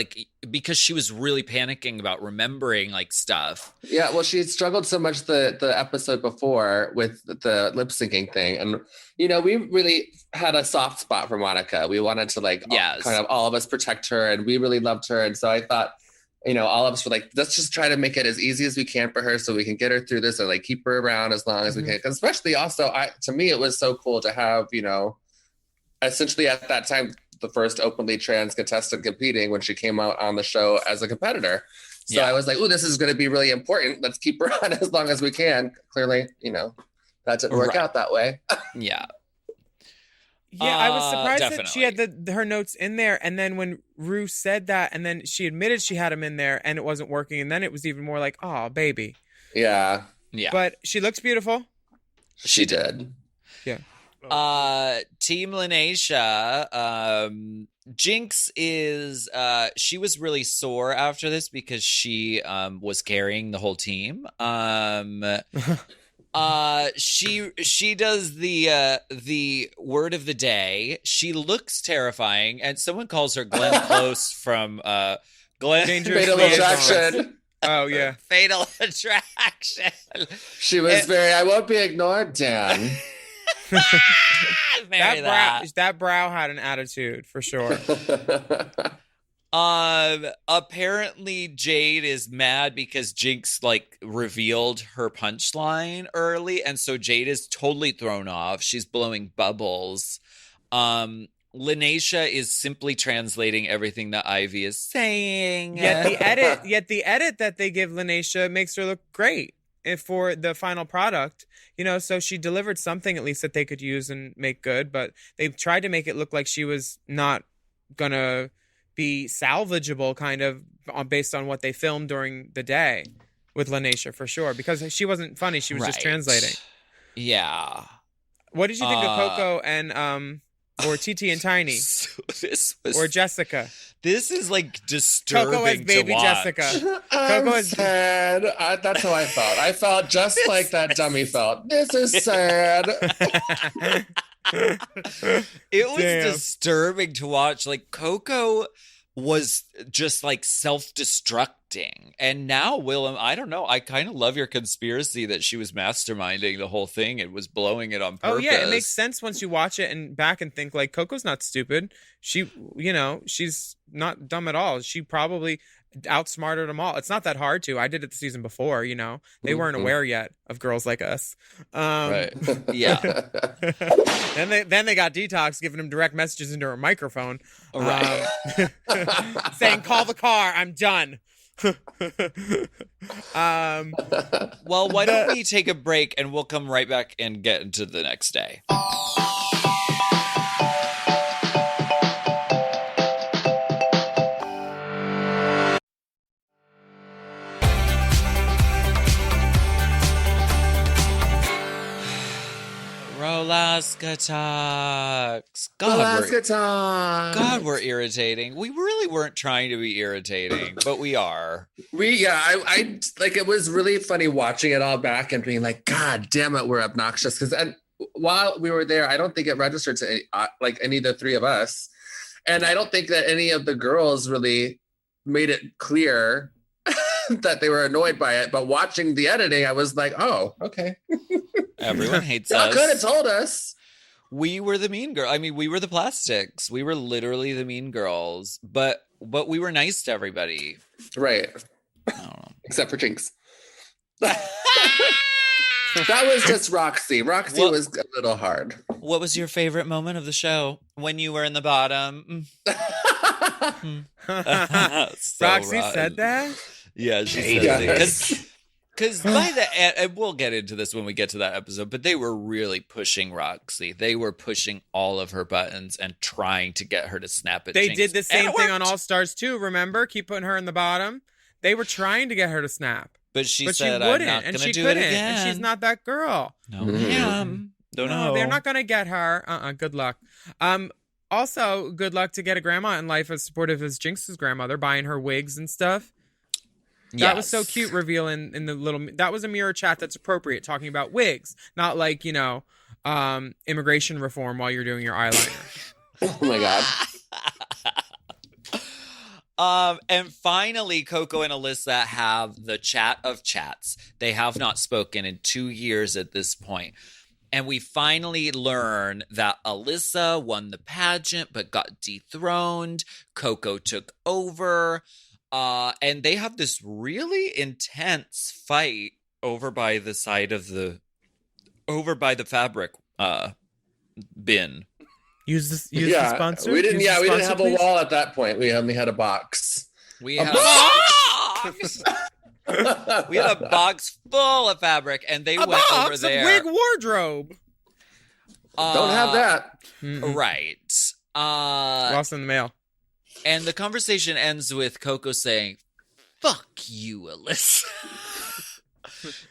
because she was really panicking about remembering, stuff. Yeah, well, she had struggled so much the episode before with the lip syncing thing. And, we really had a soft spot for Monica. We wanted to, kind of all of us protect her, and we really loved her. And so I thought, all of us were like, let's just try to make it as easy as we can for her so we can get her through this and keep her around as long as we can. Because especially also, to me, it was so cool to have, essentially at that time, the first openly trans contestant competing when she came out on the show as a competitor. So I was like, oh, this is going to be really important. Let's keep her on as long as we can. Clearly, that didn't work out that way. Yeah. Yeah, I was surprised definitely. that she had her notes in there. And then when Rue said that, and then she admitted she had them in there and it wasn't working. And then it was even more like, oh, baby. Yeah. Yeah. But she looks beautiful. She did. Yeah. Team Lanesha, Jinx is she was really sore after this because she was carrying the whole team. She does the word of the day. She looks terrifying, and someone calls her Glenn Close from Glenn Dangerous Fatal Liaisons. Attraction. Oh yeah. Fatal Attraction. She was very, I won't be ignored, Dan. Marry That brow had an attitude for sure. Apparently Jade is mad because Jinx like revealed her punchline early, and so Jade is totally thrown off. She's blowing bubbles. Lanesha is simply translating everything that Ivy is saying. Yet the edit that they give Lanesha makes her look great for the final product. You know, so she delivered something at least that they could use and make good, but they tried to make it look like she was not gonna be salvageable kind of based on what they filmed during the day with Lanesha for sure, because she wasn't funny. She was just translating. Yeah. What did you think of Coco and or TT and Tiny So this was, or Jessica? This is like disturbing Coco as baby to watch. Jessica. I'm Coco is- sad. That's how I felt. I felt just like that dummy felt. This is sad. It was Damn. disturbing to watch. Like Coco was just like self-destructing, and now Willam, I don't know, I kind of love your conspiracy that she was masterminding the whole thing and was blowing it on purpose. Oh yeah, it makes sense once you watch it and back and think like Coco's not stupid. She, you know, she's not dumb at all. She probably outsmarted them all. It's not that hard to. I did it the season before, you know. They weren't aware yet of girls like us. Right. Yeah. Then they got Detox giving them direct messages into her microphone. Right. Saying, call the car, I'm done. Well, why don't we take a break and we'll come right back and get into the next day. Alaska Talks. Alaska Talk. God, we're irritating. We really weren't trying to be irritating, but we are. I like, it was really funny watching it all back and being like, God damn it, we're obnoxious. Because while we were there, I don't think it registered to any of the three of us. And I don't think that any of the girls really made it clear that they were annoyed by it. But watching the editing, I was like, oh, okay. Everyone hates Y'all us. could have told us. We were the mean girl. I mean, we were the plastics. We were literally the mean girls. But we were nice to everybody. Right. I don't know. Except for Jinx. That was just Roxy. Roxy was a little hard. What was your favorite moment of the show? When you were in the bottom? So Roxy rotten. said that? Yeah, she said that. Because by the end, and we'll get into this when we get to that episode, but they were really pushing Roxy. They were pushing all of her buttons and trying to get her to snap at They Jinx. did the same And it thing on worked. All Stars 2, remember? Keep putting her in the bottom. They were trying to get her to snap. But she But said, she wouldn't, I'm not and going she to do couldn't, it again. and she's not that girl. No, ma'am. Don't know. They're not going to get her. Good luck. Also, good luck to get a grandma in life as supportive as Jinx's grandmother, buying her wigs and stuff. That was so Yes. cute, reveal in the little... That was a mirror chat that's appropriate, talking about wigs. Not like, you know, immigration reform while you're doing your eyeliner. Oh my God. And finally, Coco and Alyssa have the chat of chats. They have not spoken in 2 years at this point. And we finally learn that Alyssa won the pageant but got dethroned. Coco took over. And they have this really intense fight over by the fabric bin. Use the sponsor. We didn't. Use the We didn't sponsor, have please. a wall at that point. We only had a box. We had a box full of fabric, and they went over Box there. of wig wardrobe. Don't have that. Right. Lost in the mail. And the conversation ends with Coco saying, "Fuck you, Alyssa."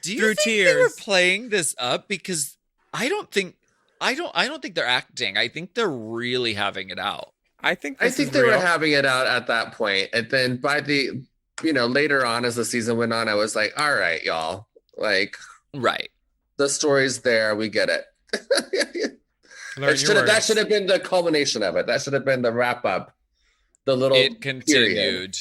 Do you Through think they were tears. playing this up? Because I don't think they're acting. I think they're really having it out. I think they were having it out at that point. And then by the, later on as the season went on, I was like, all right, y'all. Like, right. The story's there. We get it. That should have been the culmination of it. That should have been the wrap up. It continued.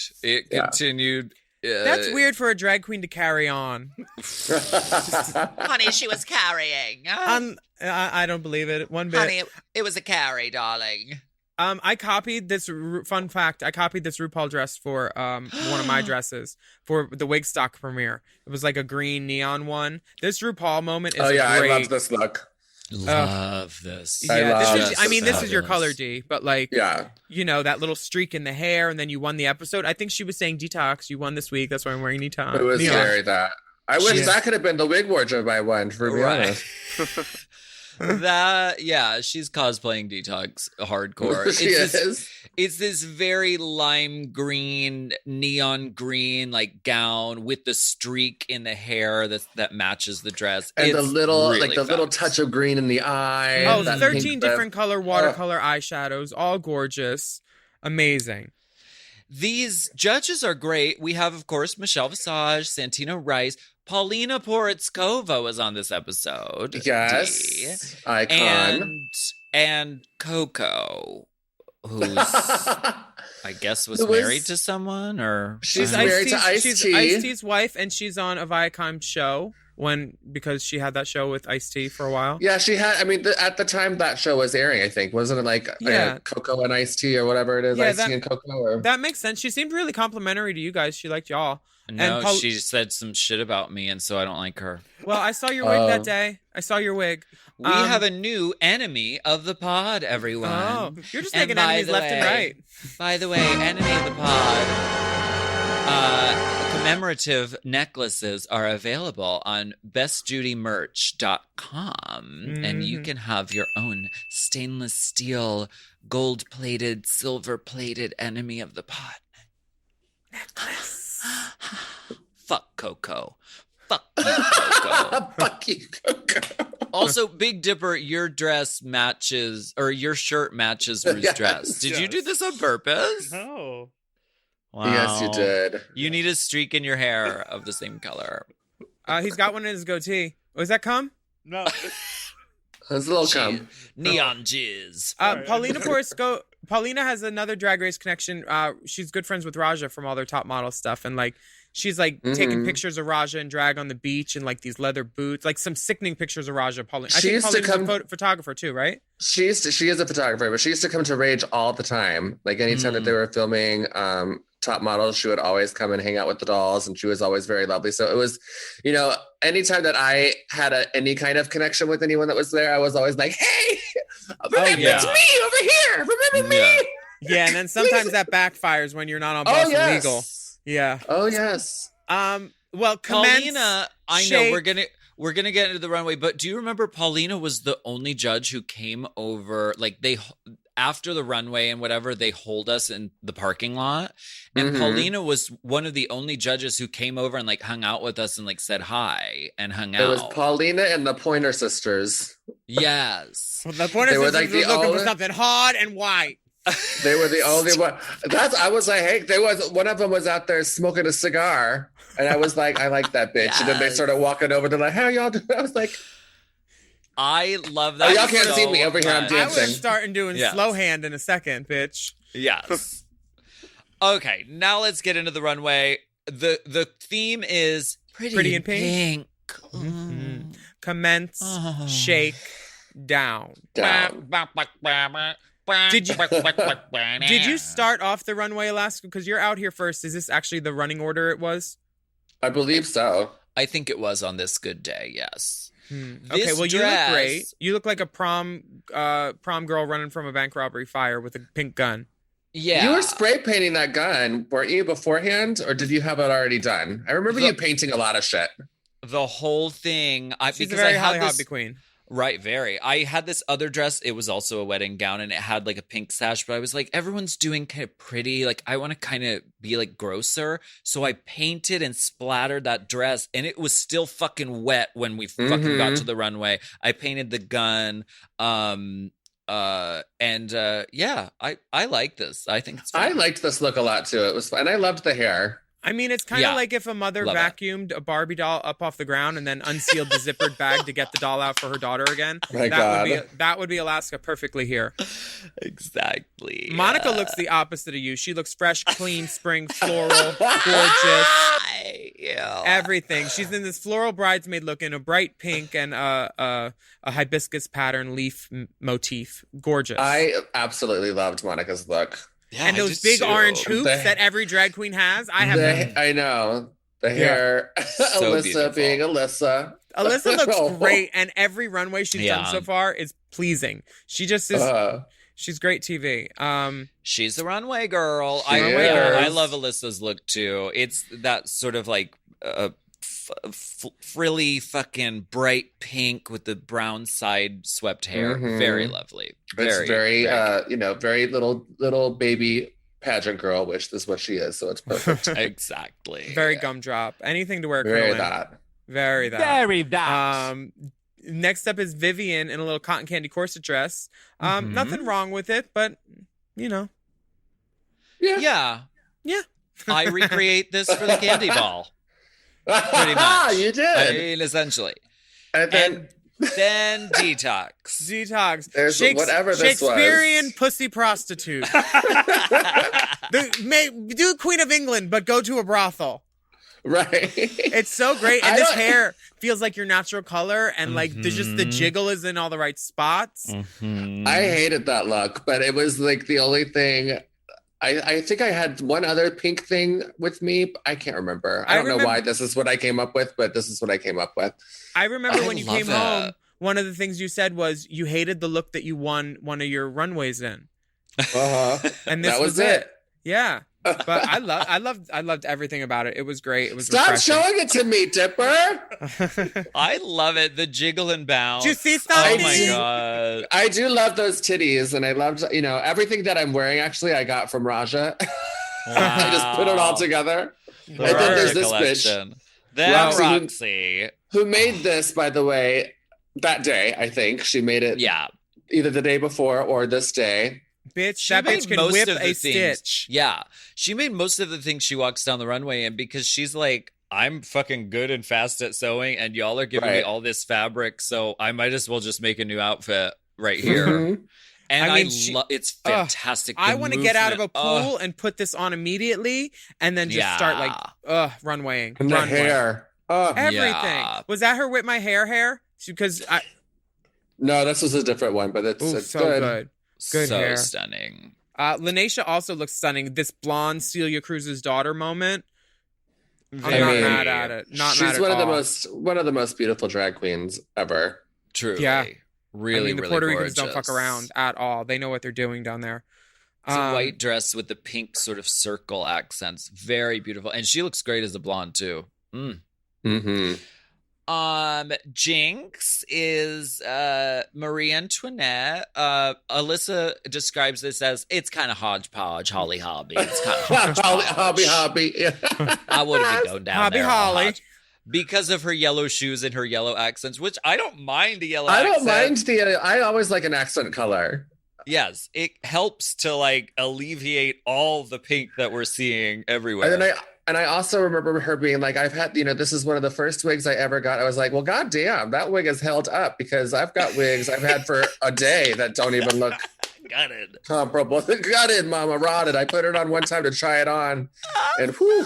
That's weird for a drag queen to carry on. Honey, she was carrying. I don't believe it one bit. Honey, it was a carry, darling. I copied this fun fact. I copied this RuPaul dress for one of my dresses for the Wigstock premiere. It was like a green neon one. This RuPaul moment is great. I love this look. Love this. Yeah, this is your color, D. But that little streak in the hair, and then you won the episode. I think she was saying Detox. You won this week. That's why I'm wearing Detox. It was very that. I wish that could have been the wig wardrobe I won, for being honest. She's cosplaying Detox hardcore. It's this very lime green, neon green gown with the streak in the hair that matches the dress. And it's the little really little touch of green in the eye. Oh, 13 different color watercolor eyeshadows, all gorgeous. Amazing. These judges are great. We have, of course, Michelle Visage, Santina Rice, Paulina Porizkova was on this episode. Yes. Icon. And Coco, who's I guess was married to someone, or she's married to Ice-T. She's Ice-T's wife, and she's on a Viacom show because she had that show with Ice-T for a while. Yeah, she had. I mean, at the time that show was airing, I think wasn't it Coco and Ice-T or whatever it is, Ice-T and Coco. Or... That makes sense. She seemed really complimentary to you guys. She liked y'all. No, she said some shit about me, and so I don't like her. Well, I saw your wig that day. I saw your wig. We have a new enemy of the pod, everyone. Oh, you're just making enemies left and right. By the way, enemy of the pod, commemorative necklaces are available on bestjudymerch.com, and you can have your own stainless steel, gold-plated, silver-plated enemy of the pod necklace. Fuck Coco. Fuck you, Coco. Fuck you, Coco. Also, Big Dipper, your dress matches, or your shirt matches Rue's dress. Did you do this on purpose? No. Wow. Yes, you did. You need a streak in your hair of the same color. He's got one in his goatee. Was that cum? No. It's a little cum. Neon jizz. Paulina has another Drag Race connection. She's good friends with Raja from all their top model stuff, and she's taking pictures of Raja and drag on the beach in these leather boots, some sickening pictures of Raja. I think Paulina's a photographer too, right? She is a photographer, but she used to come to Rage all the time. Anytime that they were filming top models, she would always come and hang out with the dolls, and she was always very lovely. So it was, anytime that I had any kind of connection with anyone that was there, I was always like, hey, remember it's me over here. Remember me. Yeah, and then sometimes that backfires when you're not on Boss Illegal. Yeah. Oh yes. Well, Paulina, I know we're gonna get into the runway, but do you remember Paulina was the only judge who came over? After the runway and whatever, they hold us in the parking lot, and Paulina was one of the only judges who came over and hung out with us and said hi and hung out. It was Paulina and the Pointer Sisters. Yes. Well, the Pointer Sisters were looking for something hard and white. They were the only one. I was like, hey, one of them was out there smoking a cigar, and I was like, I like that bitch. Yes. And then they started walking over. They're like, how y'all doing? I was like, I love that. Y'all can't see me over here. I'm dancing. I was starting doing slow hand in a second, bitch. Yes. Okay, now let's get into the runway. The theme is pretty in pink. Mm-hmm. Commence, shake, down. Did you start off the runway, Alaska? Because you're out here first. Is this actually the running order it was? I believe so. I think it was on this good day, yes. Okay, well, you look great. You look like a prom girl running from a bank robbery fire with a pink gun. Yeah. You were spray painting that gun, weren't you, beforehand? Or did you have it already done? I remember you painting a lot of shit. The whole thing. She's a very Holly Hobby queen. Right, very. I had this other dress. It was also a wedding gown, and it had like a pink sash. But I was like, everyone's doing kind of pretty. Like, I want to kind of be like grosser. So I painted and splattered that dress, and it was still fucking wet when we fucking got to the runway. I painted the gun. Yeah, I like this. I think it's fun. I liked this look a lot too. It was fun. And I loved the hair. I mean, it's kind of Yeah. like if a mother Love it. vacuumed a Barbie doll up off the ground and then unsealed the zippered bag to get the doll out for her daughter again. My That would be Alaska perfectly here. Exactly. Monica looks the opposite of you. She looks fresh, clean, spring, floral, gorgeous, everything. She's in this floral bridesmaid look in a bright pink and a hibiscus pattern leaf motif. Gorgeous. I absolutely loved Monica's look. Yeah, and I those did big too. orange hoops The- that every drag queen has. I have them. I know. The hair. So Alyssa beautiful. being Alyssa. Alyssa looks great, and every runway she's done so far is pleasing. She just is. She's great TV. She's a runway girl. She I is. love Alyssa's look too. It's that sort of like frilly fucking bright pink with the brown side swept hair. Very lovely. It's very very little baby pageant girl, which is what she is. So it's perfect. Exactly. Very gumdrop. Anything to wear. Very curling. that. Very that. Very that. Next up is Vivian in a little cotton candy corset dress. Nothing wrong with it, but you know. Yeah. Yeah. I recreate this for the candy ball. Pretty much. You I did. mean, essentially. And then Then Detox. Detox. There's whatever this was. Shakespearean pussy prostitute. Do Queen of England, but go to a brothel. Right. It's so great. And this hair feels like your natural color, and like the jiggle is in all the right spots. I hated that look, but it was like the only thing. I think I had one other pink thing with me. I can't remember. I don't know why this is what I came up with, but this is what I came up with. I remember when you love came it. home, one of the things you said was you hated the look that you won one of your runways in. And this That was it. it. Yeah. But I loved everything about it. It was great. It was Stop refreshing. showing it to me, Dipper. I love it. The jiggle and bounce. Do you see Oh something? my god. I do love those titties, and I loved, everything that I'm wearing. Actually, I got from Raja. I just put it all together. The And then there's Raja this collection. bitch, Then Roxy, Roxy. who made this, by the way, that day. I think she made it. Yeah. Either the day before or this day. Bitch, that bitch can whip a stitch. Yeah. She made most of the things she walks down the runway in because she's like, I'm fucking good and fast at sewing, and y'all are giving me all this fabric, so I might as well just make a new outfit right here. And I mean, it's fantastic. I want to get out of a pool and put this on immediately, and then just start like, runwaying. And the hair. Everything. Yeah. Was that her whip my hair? Because No, this was a different one, but it's so good. Good so hair. stunning. Lanesha also looks stunning. This blonde Celia Cruz's daughter moment. I'm not mad at it. Not mad She's at one of the most beautiful drag queens ever. Truly. Yeah. Really, the really Puerto gorgeous. Ricans don't fuck around at all. They know what they're doing down there. It's a white dress with the pink sort of circle accents. Very beautiful. And she looks great as a blonde too. Jinx is Marie Antoinette. Alyssa describes this as it's kind of hodgepodge, holly hobby. It's kind of hobby. Yeah. I wouldn't be going down Hobby there. Holly. Because of her yellow shoes and her yellow accents, which I don't mind the yellow I accent. don't mind I always like an accent color. Yes, it helps to like alleviate all the pink that we're seeing everywhere. And I also remember her being like, I've had, this is one of the first wigs I ever got. I was like, well, goddamn, that wig is held up because I've got wigs I've had for a day that don't even look Got it. comparable. Got it, mama, rotted. I put it on one time to try it on and whew.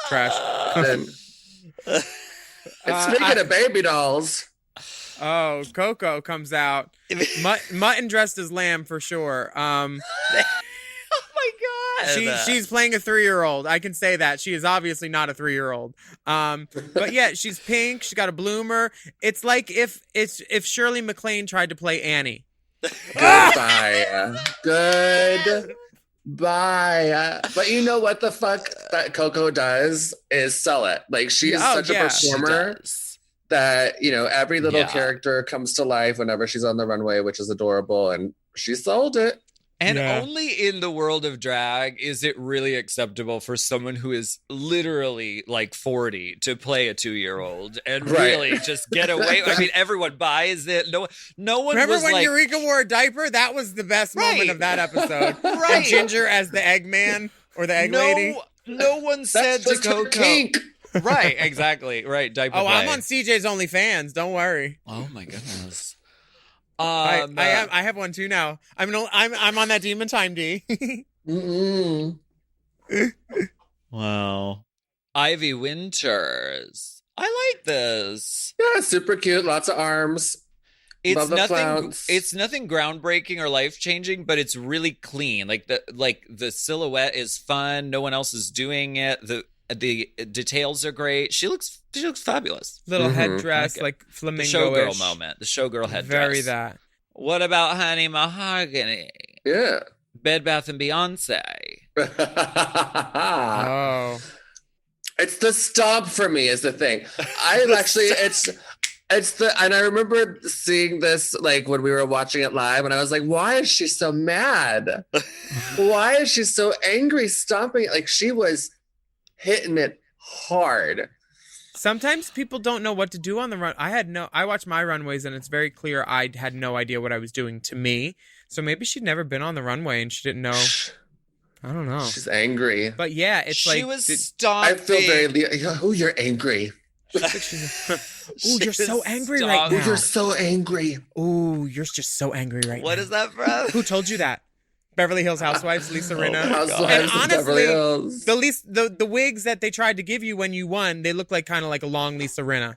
Trash. Then, speaking of baby dolls. Oh, Coco comes out. Mutton dressed as lamb for sure. Oh my god. She's playing a 3-year-old. I can say that. She is obviously not a 3-year-old. But yeah, she's pink. She's got a bloomer. It's like if Shirley MacLaine tried to play Annie. Goodbye. Goodbye. But you know what the fuck that Coco does is sell it. Like she's such a performer. that, you know, every little Yeah. character comes to life whenever she's on the runway, which is adorable. And she sold it. And Yeah. only in the world of drag is it really acceptable for someone who is literally like 40 to play a 2-year-old and Right. really just get away. I mean, everyone buys it. No one Remember was when like, Eureka wore a diaper? That was the best moment Right. of that episode. Right. And Ginger as the Eggman or the Egg Lady. No one said That's to just her Coco. kink. Right, exactly. Right, diaper Oh, I'm play. on CJ's OnlyFans. Don't worry. Oh my goodness. I have one too now. I'm on that Demon Time D. Mm-mm. Wow. Ivy Winters. I like this. Yeah, super cute. Lots of arms. It's Love the nothing. flounce. It's nothing groundbreaking or life changing, but it's really clean. Like the silhouette is fun. No one else is doing it. The details are great. She looks fabulous. Little Mhm. headdress, Okay. like The flamingo. showgirl moment. The showgirl headdress. Very that. What about Honey Mahogany? Yeah. Bed Bath and Beyonce. Oh. It's the stomp for me is the thing. And I remember seeing this like when we were watching it live, and I was like, why is she so mad? Why is she so angry stomping? Like she was hitting it hard. Sometimes people don't know what to do on the run. I watch my runways and it's very clear I had no idea what I was doing to me. So maybe she'd never been on the runway and she didn't know. I don't know. She's angry. But yeah, it's She like was I stomping. feel oh, you're angry. ooh, you're so angry right Oh, now. you're so angry. Ooh, you're just so angry right What now. is that from? Who told you that? Beverly Hills Housewives, Lisa Rinna. Housewives And of Beverly Hills. the wigs that they tried to give you when you won, they look like kind of like a long Lisa Rinna,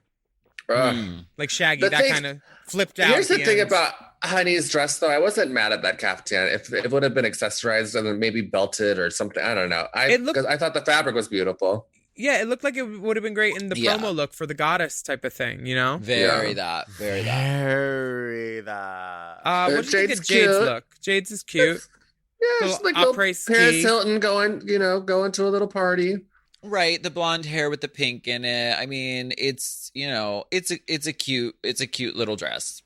Ugh. like Shaggy. The That thing- kind of flipped out. Here's at the thing end. about Honey's dress, though. I wasn't mad at that caftan. If it would have been accessorized and then maybe belted or something, I don't know. It looked- Because I thought the fabric was beautiful. Yeah, it looked like it would have been great in the Yeah. promo look for the goddess type of thing, you know? Very Yeah. that. Very that. Very that. What do you think Jade's of Jade's cute. look? Jade's is cute. Yeah, Little it's like little après-ski. Paris Hilton going to a little party. Right, the blonde hair with the pink in it. I mean, it's a cute little dress.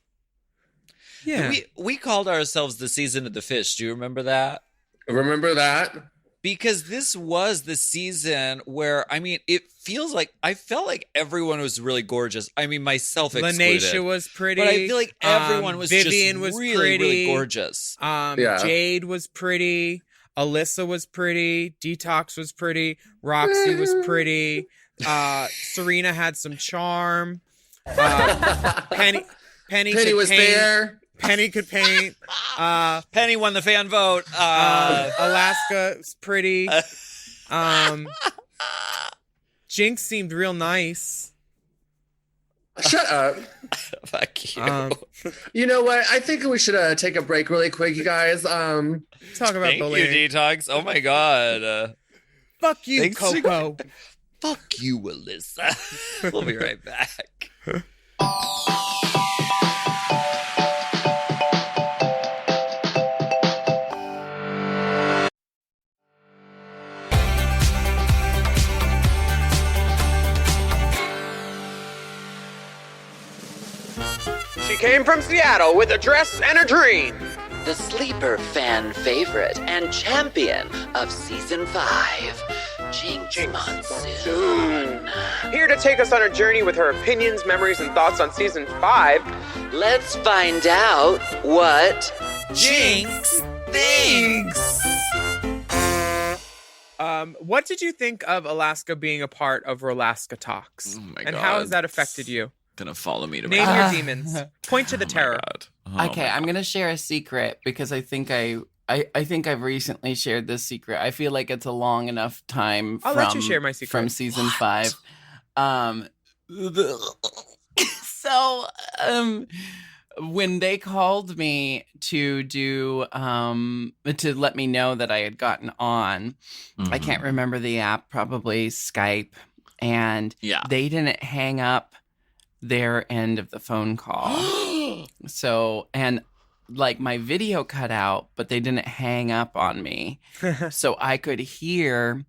Yeah. We called ourselves the season of the fish. Do you remember that? Remember that? Because this was the season where, I mean, I felt like everyone was really gorgeous. I mean, myself excluded. Lanesha was pretty. But I feel like everyone was Vivian just was really, pretty. really gorgeous. Yeah. Jade was pretty. Alyssa was pretty. Detox was pretty. Roxy was pretty. Serena had some charm. Penny Penny could was paint. there. Penny could paint. Penny won the fan vote. Alaska was pretty. Jinx seemed real nice. Shut up. Fuck you. You know what? I think we should take a break really quick, you guys. Talk about Thank bullying. you, Detox. Oh my God. Fuck you, Thanks, Coco. Fuck you, Alyssa. We'll be right back. She came from Seattle with a dress and a dream. The sleeper fan favorite and champion of season 5, Jinx Monsoon. Here to take us on a journey with her opinions, memories, and thoughts on season 5. Let's find out what Jinx thinks. What did you think of Alaska being a part of Rolaska Talks? Oh my and God. how has that affected you? Gonna follow me to Name my your demons. Point to the terror. Okay, I'm gonna share a secret because I think I've recently shared this secret. I feel like it's a long enough time. I'll let you share my secret. From season 5. So when they called me to do to let me know that I had gotten on, I can't remember the app, probably Skype, and they didn't hang up their end of the phone call. So, and like my video cut out, but they didn't hang up on me. So I could hear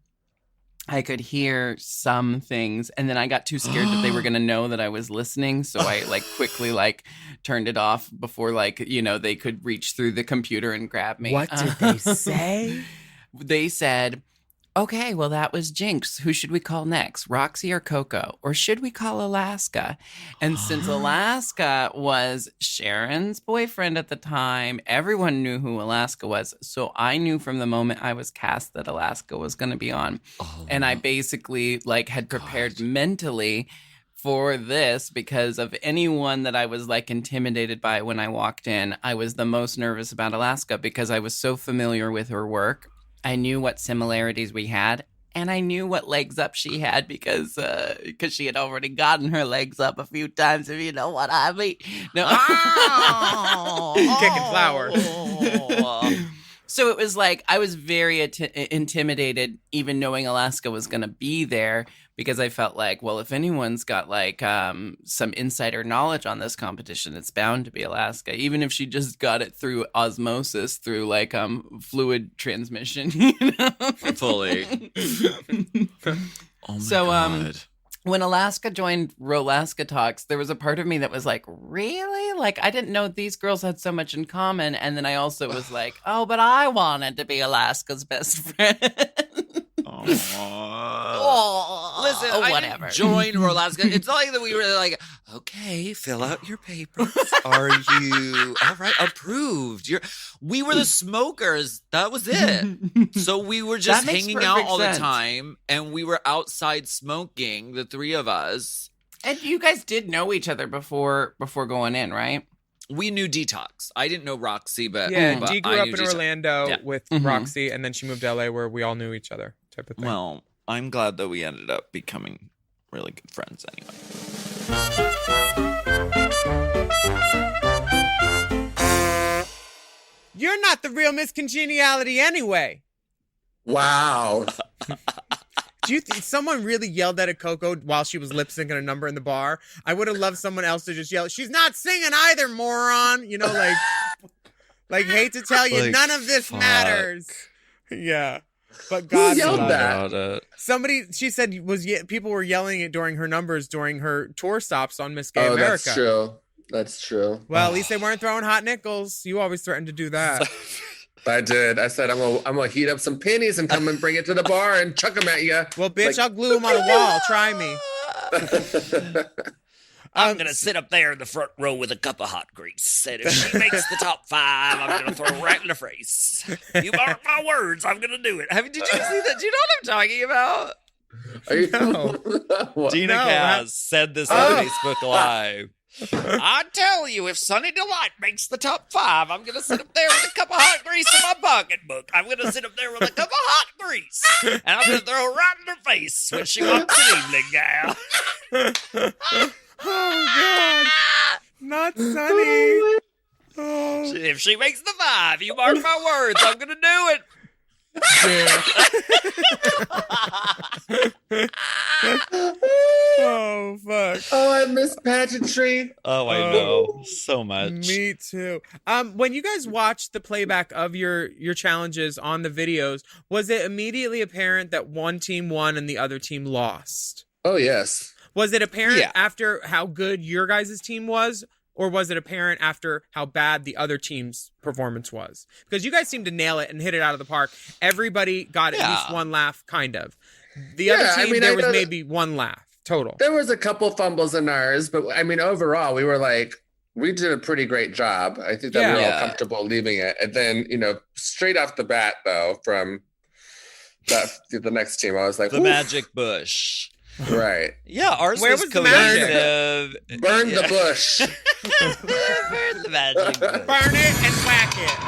I could hear some things, and then I got too scared that they were going to know that I was listening, so I quickly turned it off before they could reach through the computer and grab me. What did they say? They said, "Okay, well, that was Jinx. Who should we call next, Roxy or Coco? Or should we call Alaska?" And since Alaska was Sharon's boyfriend at the time, everyone knew who Alaska was. So I knew from the moment I was cast that Alaska was going to be on. And I basically had prepared mentally for this because of anyone that I was intimidated by when I walked in. I was the most nervous about Alaska because I was so familiar with her work. I knew what similarities we had, and I knew what legs up she had because she had already gotten her legs up a few times, if you know what I mean. No. Kicking flour. So it was I was very intimidated even knowing Alaska was going to be there because I felt well, if anyone's got some insider knowledge on this competition, it's bound to be Alaska, even if she just got it through osmosis, through fluid transmission. Fully. Oh my God. When Alaska joined Rolaska Talks, there was a part of me that was really? I didn't know these girls had so much in common. And then I also was oh, but I wanted to be Alaska's best friend. Listen, whatever. I didn't join Rolaska. It's not that we were okay, fill out your papers. Are you all right? Approved. We were the smokers. That was it. So we were just hanging out all the time, and we were outside smoking, the three of us. And you guys did know each other before going in, right? We knew Detox. I didn't know Roxy, but Dee grew up in Detox. Orlando with Roxy, and then she moved to LA where we all knew each other, type of thing. Well, I'm glad that we ended up becoming really good friends anyway. You're not the real Miss Congeniality anyway. Wow. Do you think someone really yelled at a Coco while she was lip syncing a number in the bar? I would have loved someone else to just yell, "She's not singing either, moron!" You know, hate to tell you, none of this matters. Yeah, but God, who yelled that? Somebody, she said, people were yelling it during her numbers during her tour stops on Miss Gay America. That's true. That's true. Well, at least they weren't throwing hot nickels. You always threatened to do that. I did. I said, I'm gonna heat up some pennies and come and bring it to the bar and chuck them at you. Well, bitch, I'll glue them on a wall. Try me. I'm going to sit up there in the front row with a cup of hot grease. And if she makes the top 5, I'm going to throw her right in the face. You mark my words, I'm going to do it. Did you see that? Do you know what I'm talking about? Are you? No. Dina Kaz said this on Facebook Live. I tell you, if Sunny Delight makes the top 5, I'm going to sit up there with a cup of hot grease in my pocketbook. I'm going to sit up there with a cup of hot grease. And I'm going to throw her right in her face when she walks in evening gown. Oh, God. Not Sunny. Oh. If she makes the 5, you mark my words, I'm going to do it. Oh, fuck. Oh, I miss pageantry. Oh, I know so much. Me too. When you guys watched the playback of your challenges on the videos, was it immediately apparent that one team won and the other team lost? Oh, yes. Was it apparent after how good your guys' team was? Or was it apparent after how bad the other team's performance was? Because you guys seemed to nail it and hit it out of the park. Everybody got at least one laugh, kind of. The other team, there was maybe one laugh total. There was a couple fumbles in ours, but I mean, overall, we were we did a pretty great job. I think that we were all comfortable leaving it. And then, straight off the bat, though, from the next team, I was like, the Magic Bush. Right. Yeah, ours Where was cohesive. Burn the bush. Burn the magic bush. Burn it and whack it.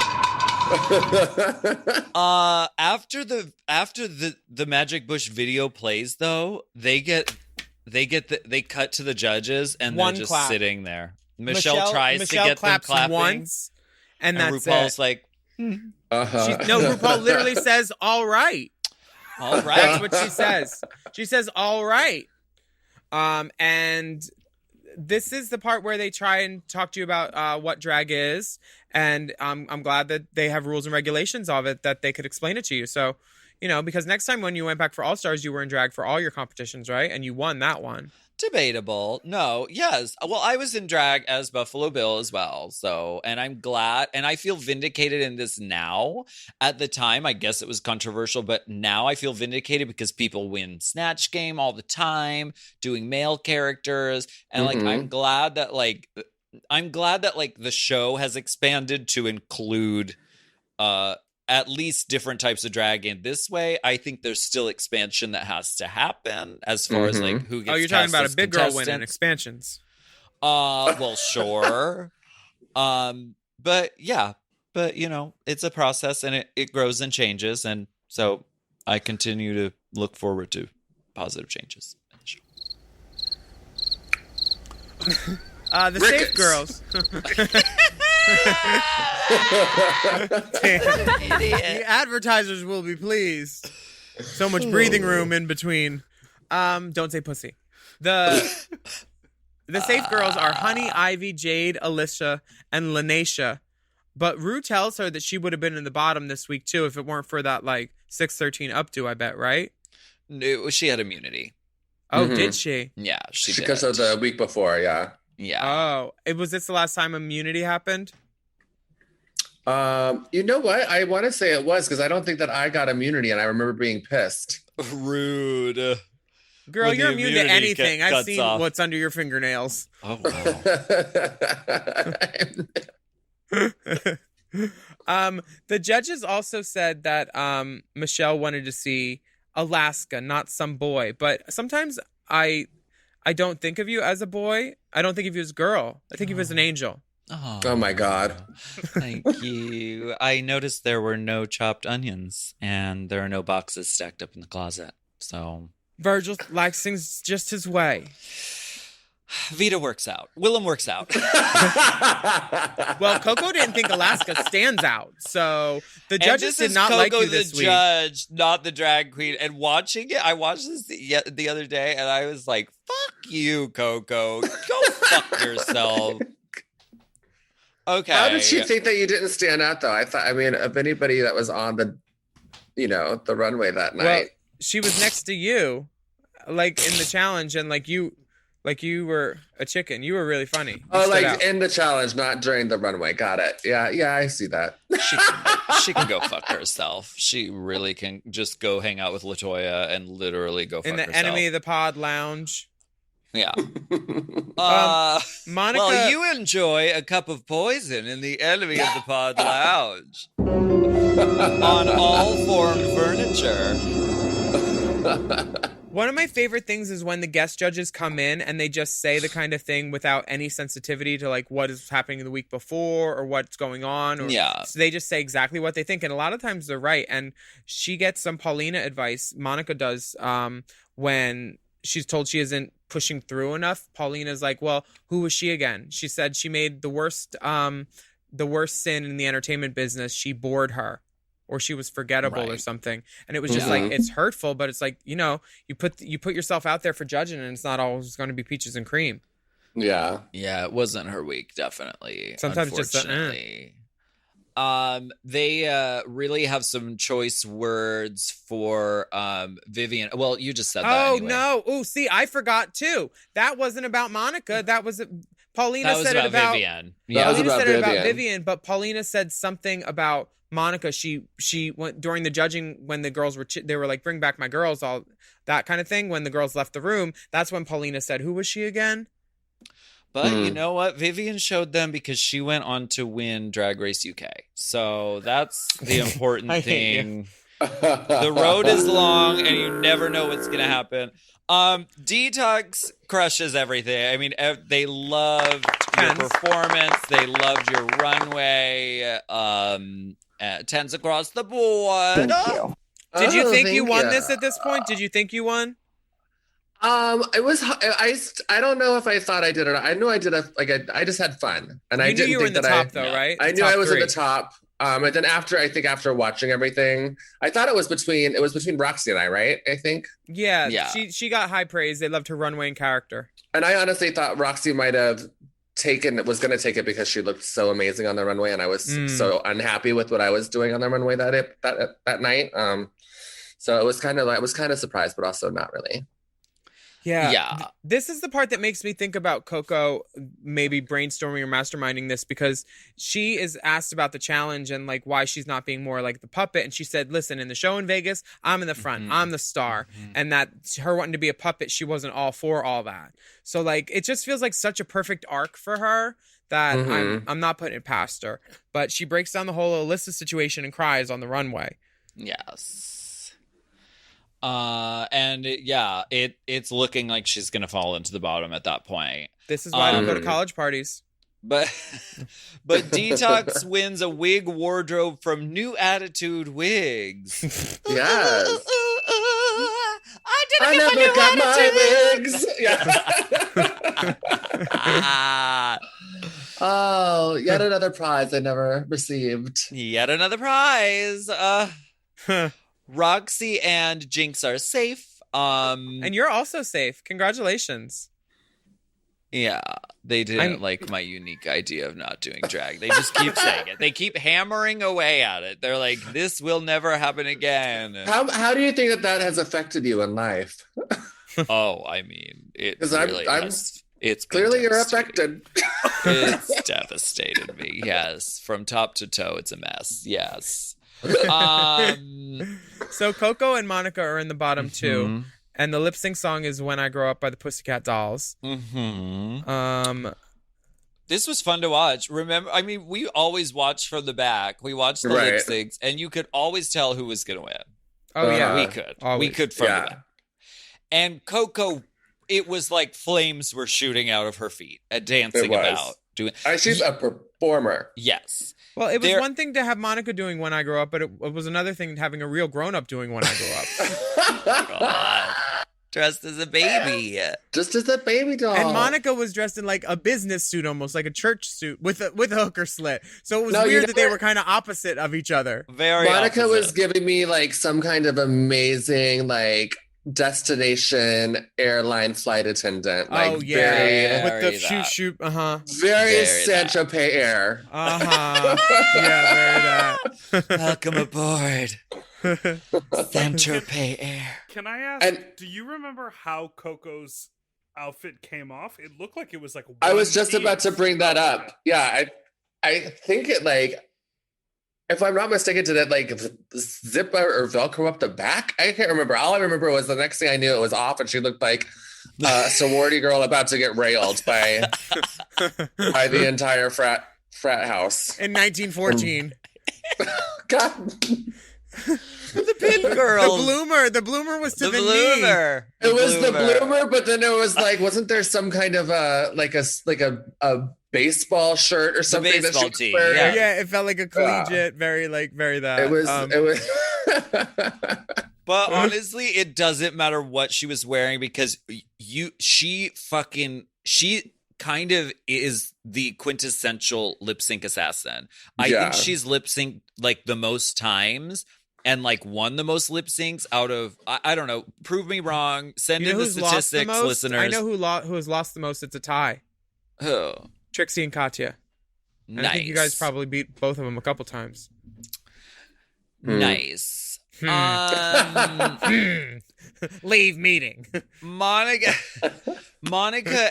After the Magic Bush video plays, though, they cut to the judges and they're just sitting there. Michelle tries to get them clapping once, and that's RuPaul's it. RuPaul literally says, "All right." All right. That's what she says. She says, "All right." And this is the part where they try and talk to you about what drag is. And I'm glad that they have rules and regulations of it that they could explain it to you. So because next time when you went back for All Stars, you were in drag for all your competitions, right? And you won that one. Debatable. No, yes. Well, I was in drag as Buffalo Bill as well. So, and I'm glad, and I feel vindicated in this now. At the time, I guess it was controversial, but now I feel vindicated because people win Snatch Game all the time, doing male characters. And like, I'm glad that the show has expanded to include, at least different types of drag in this way. I think there's still expansion that has to happen as far as like who gets. Oh, you're talking cast about as a big girl contestants. winning expansions. Well, sure. But it's a process and it grows and changes, and so I continue to look forward to positive changes in the show. The Safe Girls. The advertisers will be pleased. So much breathing room in between. Don't say pussy. The Safe Girls are Honey, Ivy, Jade, Alicia, and Lanesha. But Rue tells her that she would have been in the bottom this week too if it weren't for that 613 updo, I bet, right? No, she had immunity. Oh, did she? Yeah, she did. Because of the week before, yeah. Yeah. Oh, was this the last time immunity happened? You know what? I want to say it was because I don't think that I got immunity, and I remember being pissed. Rude. Girl, When you're the immune to immunity anything. I've cuts seen off. what's under your fingernails. Oh wow. The judges also said that Michelle wanted to see Alaska, not some boy. But sometimes I don't think of you as a boy. I don't think of you as a girl. I think of you as an angel. Oh my God. Thank you. I noticed there were no chopped onions and there are no boxes stacked up in the closet. So Virgil likes things just his way. Vita works out. Willam works out. Well, Coco didn't think Alaska stands out. So the judges did not Coco, like you the this week. judge, not the drag queen. And watching it, I watched this the other day and I was like, fuck you, Coco. Go fuck yourself. Okay. How did she think that you didn't stand out, though? Of anybody that was on the runway that night. Well, she was next to you, in the challenge, and you were a chicken. You were really funny. You stood out. In the challenge, not during the runway. Got it. Yeah, I see that. She can go fuck herself. She really can just go hang out with LaToya and literally go fuck in the herself. Enemy of the Pod lounge. Yeah. Monica. Well, you enjoy a cup of poison in the Enemy of the Pod lounge. On all formed furniture. One of my favorite things is when the guest judges come in and they just say the kind of thing without any sensitivity to what is happening the week before or what's going on. Or, yeah. So they just say exactly what they think. And a lot of times they're right. And she gets some Paulina advice. Monica does when she's told she isn't pushing through enough. Paulina's like, well, who was she again? She said she made the worst sin in the entertainment business. She bored her. Or she was forgettable or something. And it was just it's hurtful, but it's you put yourself out there for judging and it's not always going to be peaches and cream. Yeah. Yeah, it wasn't her week, definitely. Sometimes unfortunately. They really have some choice words for Vivian. Well, you just said that anyway. No. Oh, see, I forgot too. That wasn't about Monica. That was Paulina that was said about it about Vivian. Yeah. Paulina said it about Vivian, but Paulina said something about Monica. She went during the judging when the girls were they were like, bring back my girls, all that kind of thing. When the girls left the room, that's when Paulina said, who was she again? But you know what? Vivian showed them because she went on to win Drag Race UK. So that's the important thing. The road is long and you never know what's going to happen. Detox crushes everything. I mean, they loved your performance. They loved your runway. Tens across the board. Thank you. Did you think you won this at this point? Did you think you won? It was. I don't know if I thought I did or not. I know I did. I just had fun, and I didn't you were think in the that top, though, right? I knew I was in the top. And then after watching everything, I thought it was between Roxy and I, right? I think. Yeah. She got high praise. They loved her runway and character. And I honestly thought Roxy might have was going to take it because she looked so amazing on the runway, and I was so unhappy with what I was doing on the runway that night. So it was kind of like, I was kind of surprised, but also not really. Yeah. Yeah. This is the part that makes me think about Coco maybe brainstorming or masterminding this, because she is asked about the challenge and like why she's not being more like the puppet. And she said, listen, in the show in Vegas, I'm in the front, I'm the star. And that her wanting to be a puppet, she wasn't all for all that. So like, it just feels like such a perfect arc for her that I'm not putting it past her. But she breaks down the whole Alyssa situation and cries on the runway. Yes. It's looking like she's gonna fall into the bottom at that point. This is why I don't go to college parties. But Detox wins a wig wardrobe from New Attitude Wigs. Yes. I never got my wigs. Yeah. Oh, yet another prize I never received. Yet another prize. Roxy and Jinx are safe. And you're also safe. Congratulations. Yeah, they didn't like my unique idea of not doing drag. They just keep saying it. They keep hammering away at it. They're like, this will never happen again. How do you think that has affected you in life? Oh, I mean, it really has. It's clearly you're affected. It's devastated me. Yes, from top to toe, it's a mess. Yes. So Coco and Monica are in the bottom two, and the lip sync song is "When I Grow Up" by the Pussycat Dolls. This was fun to watch. Remember, I mean, we always watched from the back. We watched the lip syncs, and you could always tell who was going to win. Oh yeah, we could. Always. We could from the back. And Coco, it was like flames were shooting out of her feet at dancing about. She's a performer. Yes. Well, it was one thing to have Monica doing When I Grow Up, but it was another thing having a real grown-up doing When I Grow Up. God. Dressed as a baby. Just as a baby doll. And Monica was dressed in like a business suit, almost like a church suit with a hooker slit. So it was weird that they were kind of opposite of each other. Monica was giving me like some kind of amazing like destination airline flight attendant. Like, with the shoot. Very Saint-Tropez Air. Yeah, very that. Welcome aboard. Saint-Tropez Air. Can I ask, do you remember how Coco's outfit came off? It looked like it was like I was just about to bring that up. Yeah, I think it like, if I'm not mistaken, did it like zip or Velcro up the back? I can't remember. All I remember was the next thing I knew it was off, and she looked like a sorority girl about to get railed by the entire frat house in 1914. God. The pin girl. The bloomer was to the bloomer. knee. It was the bloomer, but then it was like, wasn't there some kind of a baseball shirt or something? The baseball that she tee. wearing? Yeah, it felt like a collegiate, very that. It was. But honestly, it doesn't matter what she was wearing, because she kind of is the quintessential lip sync assassin. I think she's lip synced like the most times and like won the most lip syncs out of, I don't know, prove me wrong. Send in the statistics, listeners. I know who has lost the most. It's a tie. Who? Trixie and Katya. And Nice. I think you guys probably beat both of them a couple times. Nice. Leave meeting. Monica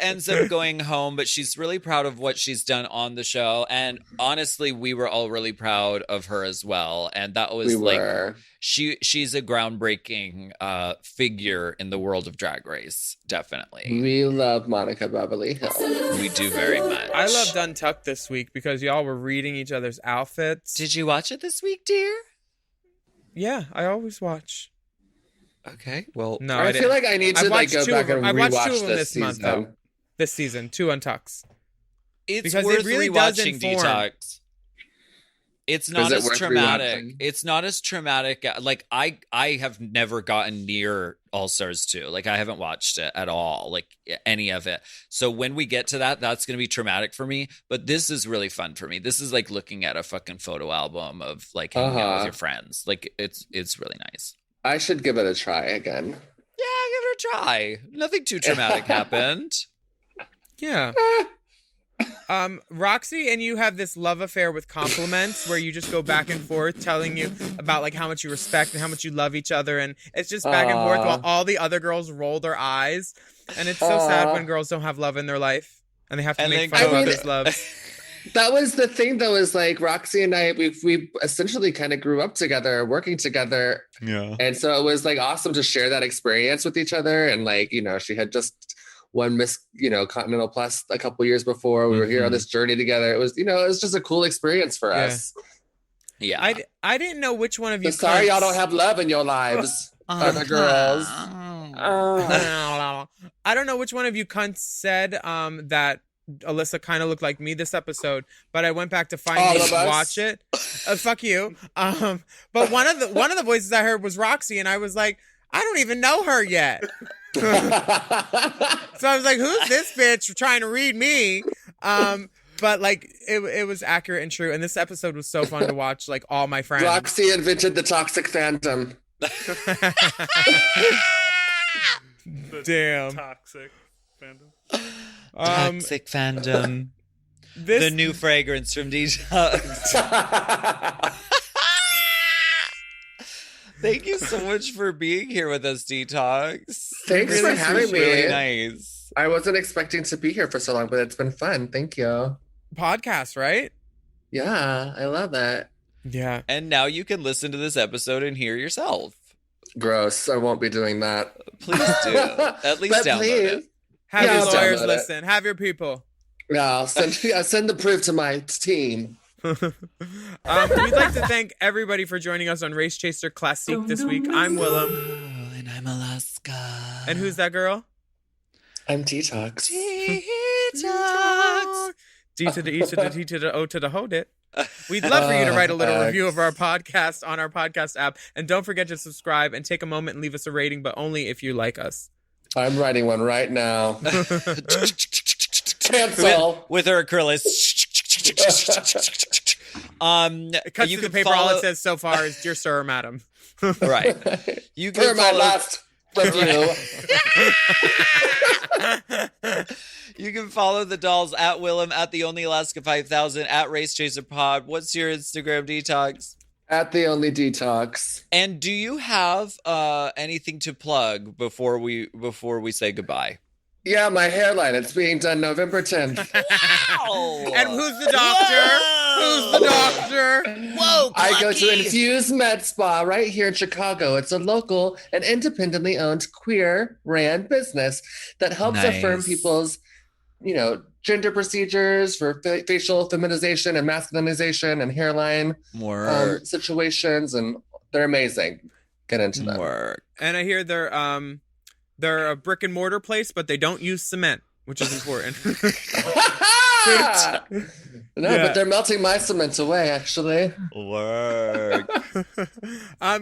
ends up going home, but she's really proud of what she's done on the show. And honestly, we were all really proud of her as well. And that was she's a groundbreaking figure in the world of Drag Race. Definitely. We love Monica Beverly Hills. We do very much. I loved Untucked this week because y'all were reading each other's outfits. Did you watch it this week, dear? Yeah, I always watch. Okay, well, no, I feel like I need to like go back and rewatch two of them this month, though. This season, 2 Untucks. It's because worth it really rewatching Detox. It's not as traumatic. Rewatching? It's not as traumatic. Like I have never gotten near All Stars 2. Like I haven't watched it at all. Like any of it. So when we get to that, that's going to be traumatic for me. But this is really fun for me. This is like looking at a fucking photo album of like hanging out with your friends. Like it's really nice. I should give it a try again. Yeah, give it a try. Nothing too traumatic happened. Yeah. Roxy and you have this love affair with compliments where you just go back and forth telling you about like how much you respect and how much you love each other, and it's just back and forth while all the other girls roll their eyes, and it's so sad when girls don't have love in their life and they have to make fun of others' loves. That was the thing, though, is like Roxy and I, we essentially kind of grew up together, working together. Yeah. And so it was like awesome to share that experience with each other. And like, you know, she had just won Miss, Continental Plus a couple years before. We were here on this journey together. It was, it was just a cool experience for us. Yeah. I didn't know which one of you. So sorry y'all don't have love in your lives, other girls. I don't know which one of you cunts said that Alyssa kind of looked like me this episode, but I went back to finally watch it. Fuck you. But one of the voices I heard was Roxy, and I was like, I don't even know her yet. So I was like, who's this bitch trying to read me? But like it was accurate and true, and this episode was so fun to watch. Like all my friends. Roxy invented the toxic fandom. Damn. Toxic fandom. Toxic fandom. The new fragrance from Detox. Thank you so much for being here with us, Detox. Thanks for having me. Really nice. I wasn't expecting to be here for so long, but it's been fun. Thank you. Podcast, right? Yeah, I love it. Yeah. And now you can listen to this episode and hear yourself. Gross. I won't be doing that. Please do. At least download it. Have your lawyers listen. Have your people. Yeah, I'll send the proof to my team. We'd like to thank everybody for joining us on Race Chaser Classique this week. I'm Willam. And I'm Alaska. And who's that girl? I'm Detox. Detox. D to the E to the T to the O to the hold it. We'd love for you to write a little review of our podcast on our podcast app. And don't forget to subscribe and take a moment and leave us a rating, but only if you like us. I'm writing one right now. Cancel. With her acrylic. It cuts to the paper. All it says so far is "Dear Sir or Madam." Right. You can for my last review. You can follow the dolls at Willam, at the Only Alaska 5000, at Race Chaser Pod. What's your Instagram, Detox? At the Only Detox. And do you have anything to plug before we say goodbye? Yeah, my hairline. It's being done November 10th. Wow! And who's the doctor? Whoa! Who's the doctor? Whoa, I go to Infuse Med Spa right here in Chicago. It's a local and independently owned queer ran business that helps affirm people's, gender procedures for facial feminization and masculinization and hairline situations, and they're amazing. Get into them. And I hear they're a brick and mortar place, but they don't use cement, which is important. But they're melting my cement away, actually. Work.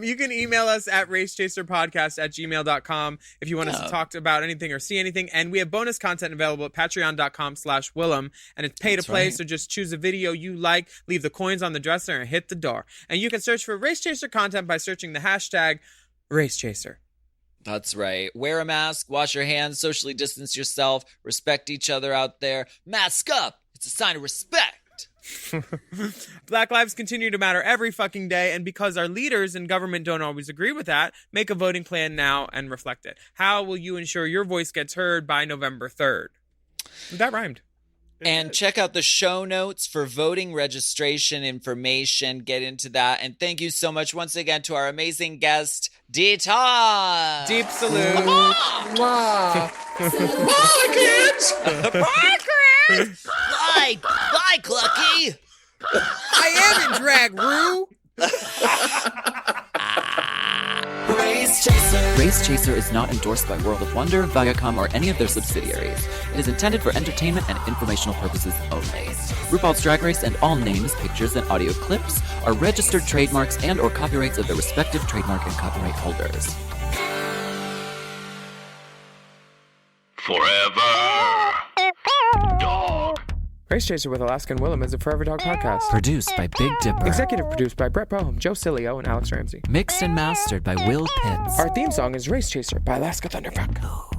You can email us at racechaserpodcast@gmail.com if you want us to talk about anything or see anything. And we have bonus content available at patreon.com/Willam. And it's pay to play, so just choose a video you like, leave the coins on the dresser, and hit the door. And you can search for Race Chaser content by searching the hashtag RaceChaser. That's right. Wear a mask, wash your hands, socially distance yourself, respect each other out there. Mask up. It's a sign of respect. Black lives continue to matter every fucking day, and because our leaders in government don't always agree with that, make a voting plan now and reflect it. How will you ensure your voice gets heard by November 3rd? That rhymed. And check out the show notes for voting registration information. Get into that. And thank you so much once again to our amazing guest, Detox. Deep salute. Bye, kids. Bye, Chris. Bye, Clucky. I am in drag, Rue. Race Chaser. Race Chaser is not endorsed by World of Wonder, Viacom, or any of their subsidiaries. It is intended for entertainment and informational purposes only. RuPaul's Drag Race and all names, pictures, and audio clips are registered trademarks and or copyrights of their respective trademark and copyright holders. Forever Dog. Race Chaser with Alaska and Willam is a Forever Dog podcast. Produced by Big Dipper. Executive produced by Brett Boehm, Joe Cilio, and Alex Ramsey. Mixed and mastered by Will Pitts. Our theme song is Race Chaser by Alaska Thunderfuck.